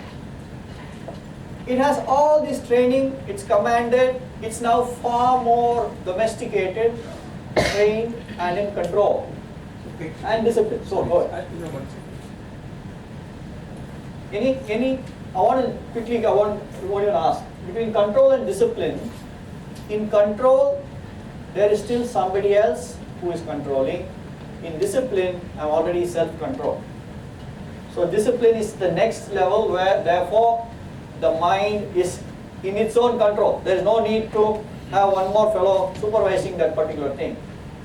It has all this training. It's commanded. It's now far more domesticated, trained, and in control. And discipline. So go ahead. I want to ask, between control and discipline, in control, there is still somebody else who is controlling. In discipline, I'm already self-controlled. So discipline is the next level where, therefore, the mind is in its own control. There is no need to have one more fellow supervising that particular thing.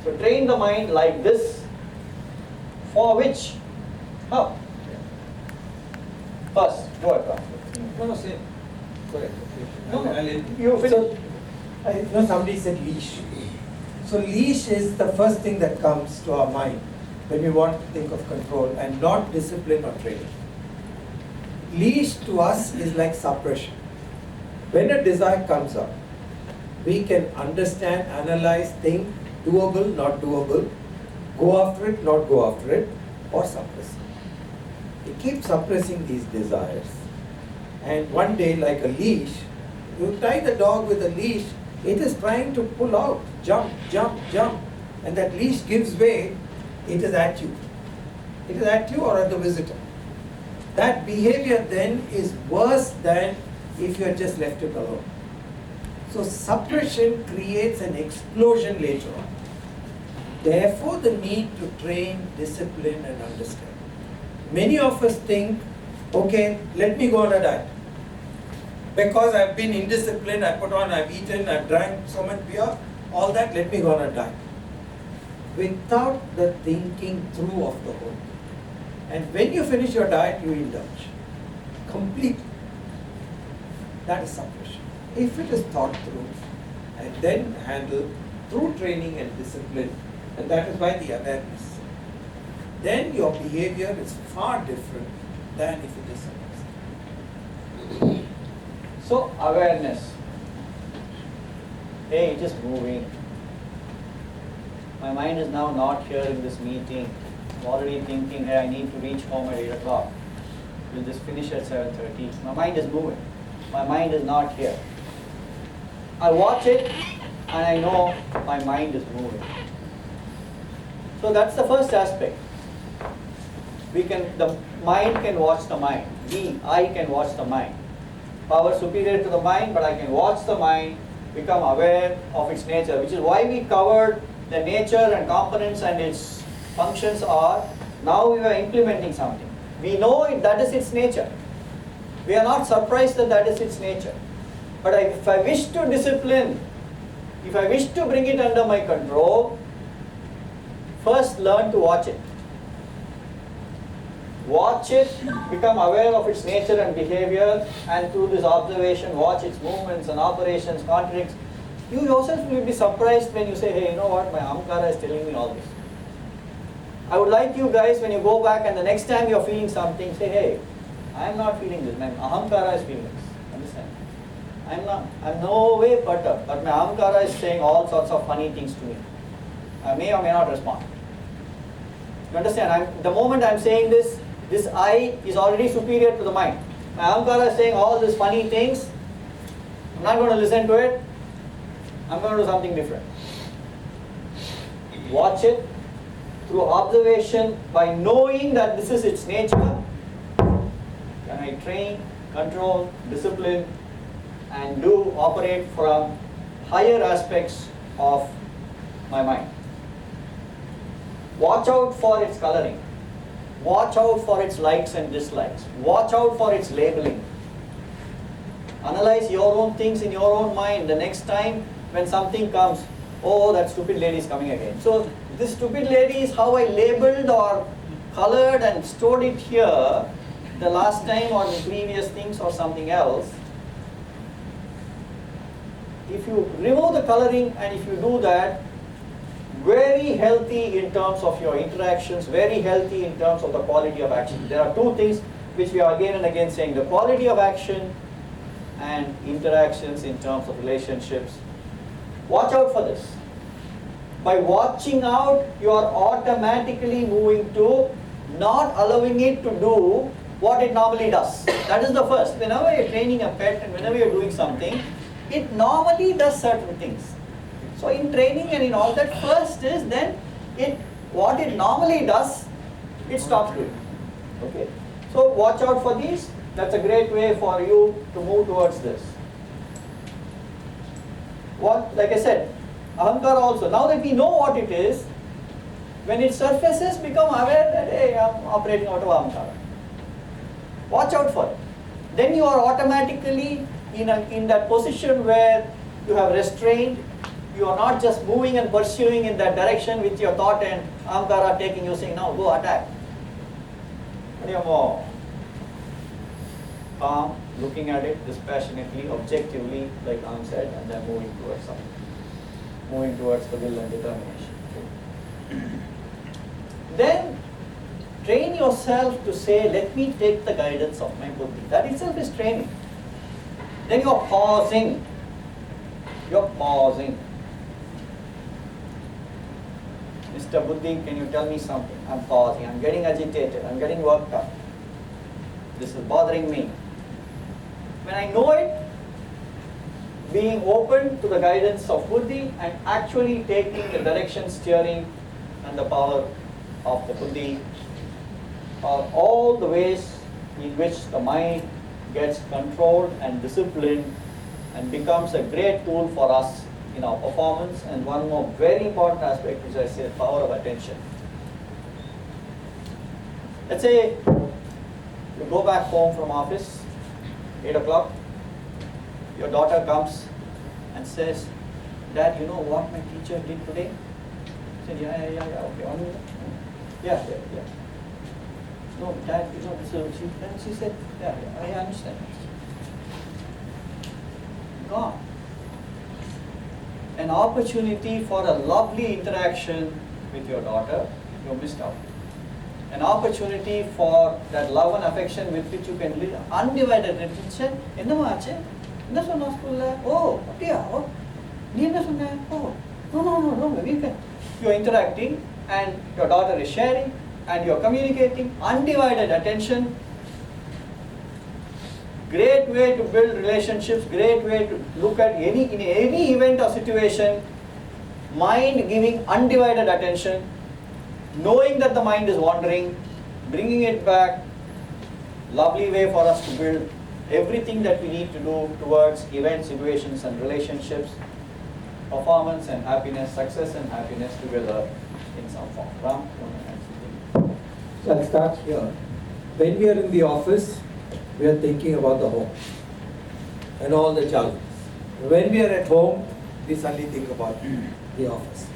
So train the mind like this, for which, how? First, go ahead, Ram. No, say. Go ahead. No, you finish. So, somebody said leash. So leash is the first thing that comes to our mind when we want to think of control, and not discipline or training. Leash to us is like suppression. When a desire comes up, we can understand, analyze, think, doable, not doable, go after it, not go after it, or suppress it. We keep suppressing these desires. And one day, like a leash, you tie the dog with a leash, it is trying to pull out, jump, jump, jump. And that leash gives way, it is at you. It is at you or at the visitor. That behavior then is worse than if you had just left it alone. So suppression creates an explosion later on. Therefore, the need to train, discipline, and understand. Many of us think, okay, let me go on a diet. Because I've been indisciplined, I've eaten, I've drank so much beer, all that, let me go on a diet. Without the thinking through of the whole thing. And when you finish your diet, you indulge. Completely. That is suppression. If it is thought through and then handled through training and discipline, and that is why the awareness, then your behavior is far different than if it is suppressed. So awareness. Hey, it is moving. My mind is now not here in this meeting. I'm already thinking, hey, I need to reach home at 8 o'clock. Will this finish at 7:30? My mind is moving. My mind is not here. I watch it and I know my mind is moving. So that's the first aspect. The mind can watch the mind. I can watch the mind. Power superior to the mind, but I can watch the mind, become aware of its nature, which is why we covered the nature and components and its functions are, now we are implementing something. We know that is its nature. We are not surprised that that is its nature. But if I wish to discipline, if I wish to bring it under my control, first learn to watch it. Watch it, become aware of its nature and behavior, and through this observation, watch its movements and operations, contradicts. You yourself will be surprised when you say, hey, you know what, my ahamkara is telling me all this. I would like you guys, when you go back and the next time you're feeling something, say, hey, I am not feeling this, my ahamkara is feeling this. Understand? I'm no way perturbed, but my ahamkara is saying all sorts of funny things to me. I may or may not respond. You understand? The moment I'm saying this I is already superior to the mind. My ahamkara is saying all these funny things. I'm not going to listen to it. I'm going to do something different. Watch it through observation by knowing that this is its nature. Can I train, control, discipline, and operate from higher aspects of my mind? Watch out for its coloring. Watch out for its likes and dislikes. Watch out for its labeling. Analyze your own things in your own mind. The next time when something comes, oh, that stupid lady is coming again. So this stupid lady is how I labeled or colored and stored it here the last time or the previous things or something else. If you remove the coloring and if you do that, very healthy in terms of your interactions, very healthy in terms of the quality of action. There are two things which we are again and again saying, the quality of action and interactions in terms of relationships. Watch out for this. By watching out, you are automatically moving to not allowing it to do what it normally does. That is the first. Whenever you're training a pet and whenever you're doing something, it normally does certain things. So in training and in all that, first is then what it normally does, it stops doing. Okay. So watch out for these. That's a great way for you to move towards this. Like I said, ahamkara also. Now that we know what it is, when it surfaces, become aware that, hey, I'm operating out of ahamkara. Watch out for it. Then you are automatically in that position where you have restrained. You are not just moving and pursuing in that direction with your thought and ahamkara taking you saying, now go attack. But you are more calm, looking at it dispassionately, objectively, like Am said, and then moving towards something. Moving towards the will and determination. Then train yourself to say, let me take the guidance of my buddhi. That itself is training. Then you are pausing. You are pausing. Mr. Buddhi, can you tell me something? I'm pausing. I'm getting agitated. I'm getting worked up. This is bothering me. When I know it, being open to the guidance of buddhi and actually taking the direction, steering, and the power of the buddhi are all the ways in which the mind gets controlled and disciplined and becomes a great tool for us in our performance. And one more very important aspect, which I say, power of attention. Let's say you go back home from office, 8 o'clock, your daughter comes and says, Dad, you know what my teacher did today? I said, yeah, okay, 1 minute. Yeah. No, Dad, you know, so she said, yeah, I understand. Gone. An opportunity for a lovely interaction with your daughter, you missed out. An opportunity for that love and affection with which you can live undivided attention. என்ன சொன்னா ஸ்கூல்ல ஓ அப்படியா ஓ நீ என்ன சொன்ன ஓ no we can. You're interacting and your daughter is sharing and you're communicating undivided attention. Great way to build relationships, great way to look at in any event or situation, mind giving undivided attention, knowing that the mind is wandering, bringing it back. Lovely way for us to build everything that we need to do towards events, situations and relationships, performance and happiness, success and happiness together in some form. Ram? So I'll start here. When we are in the office, we are thinking about the home and all the challenges. When we are at home, we suddenly think about the office.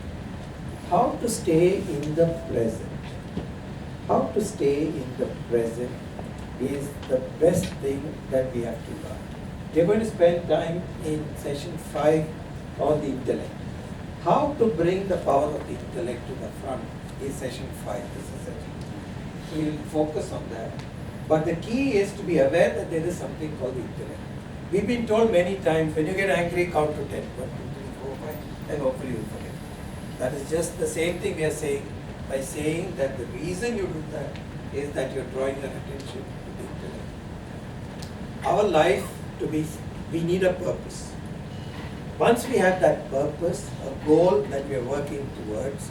How to stay in the present? How to stay in the present is the best thing that we have to learn. We are going to spend time in session 5 on the intellect. How to bring the power of the intellect to the front is session 5. This is it. So we will focus on that. But the key is to be aware that there is something called the intellect. We've been told many times, when you get angry, count to 10. 1, 2, 3, 4, 5, and hopefully you will forget. That is just the same thing we are saying by saying that the reason you do that is that you're drawing your attention to the intellect. our life to be, we need a purpose. Once we have that purpose, a goal that we are working towards,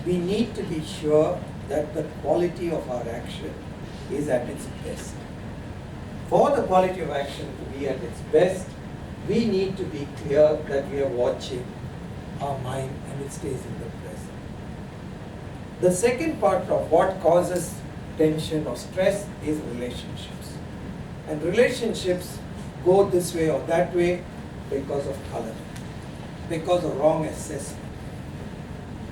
we need to be sure that the quality of our action is at its best. For the quality of action to be at its best, we need to be clear that we are watching our mind and it stays in the present. The second part of what causes tension or stress is relationships. And relationships go this way or that way because of color, because of wrong assessment.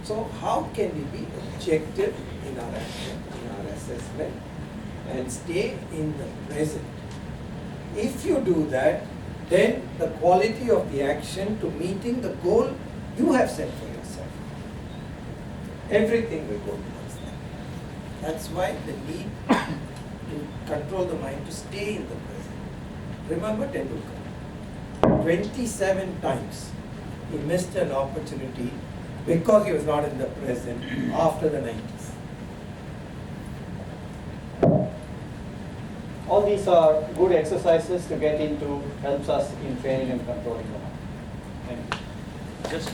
So how can we be objective in our action, in our assessment, and stay in the present? If you do that, then the quality of the action to meeting the goal you have set for yourself, everything will go towards that. That's why the need to control the mind, to stay in the present. Remember Tendulkar, 27 times he missed an opportunity because he was not in the present after the 90s. All these are good exercises to get into, helps us in training and controlling the mind. Thank you. Just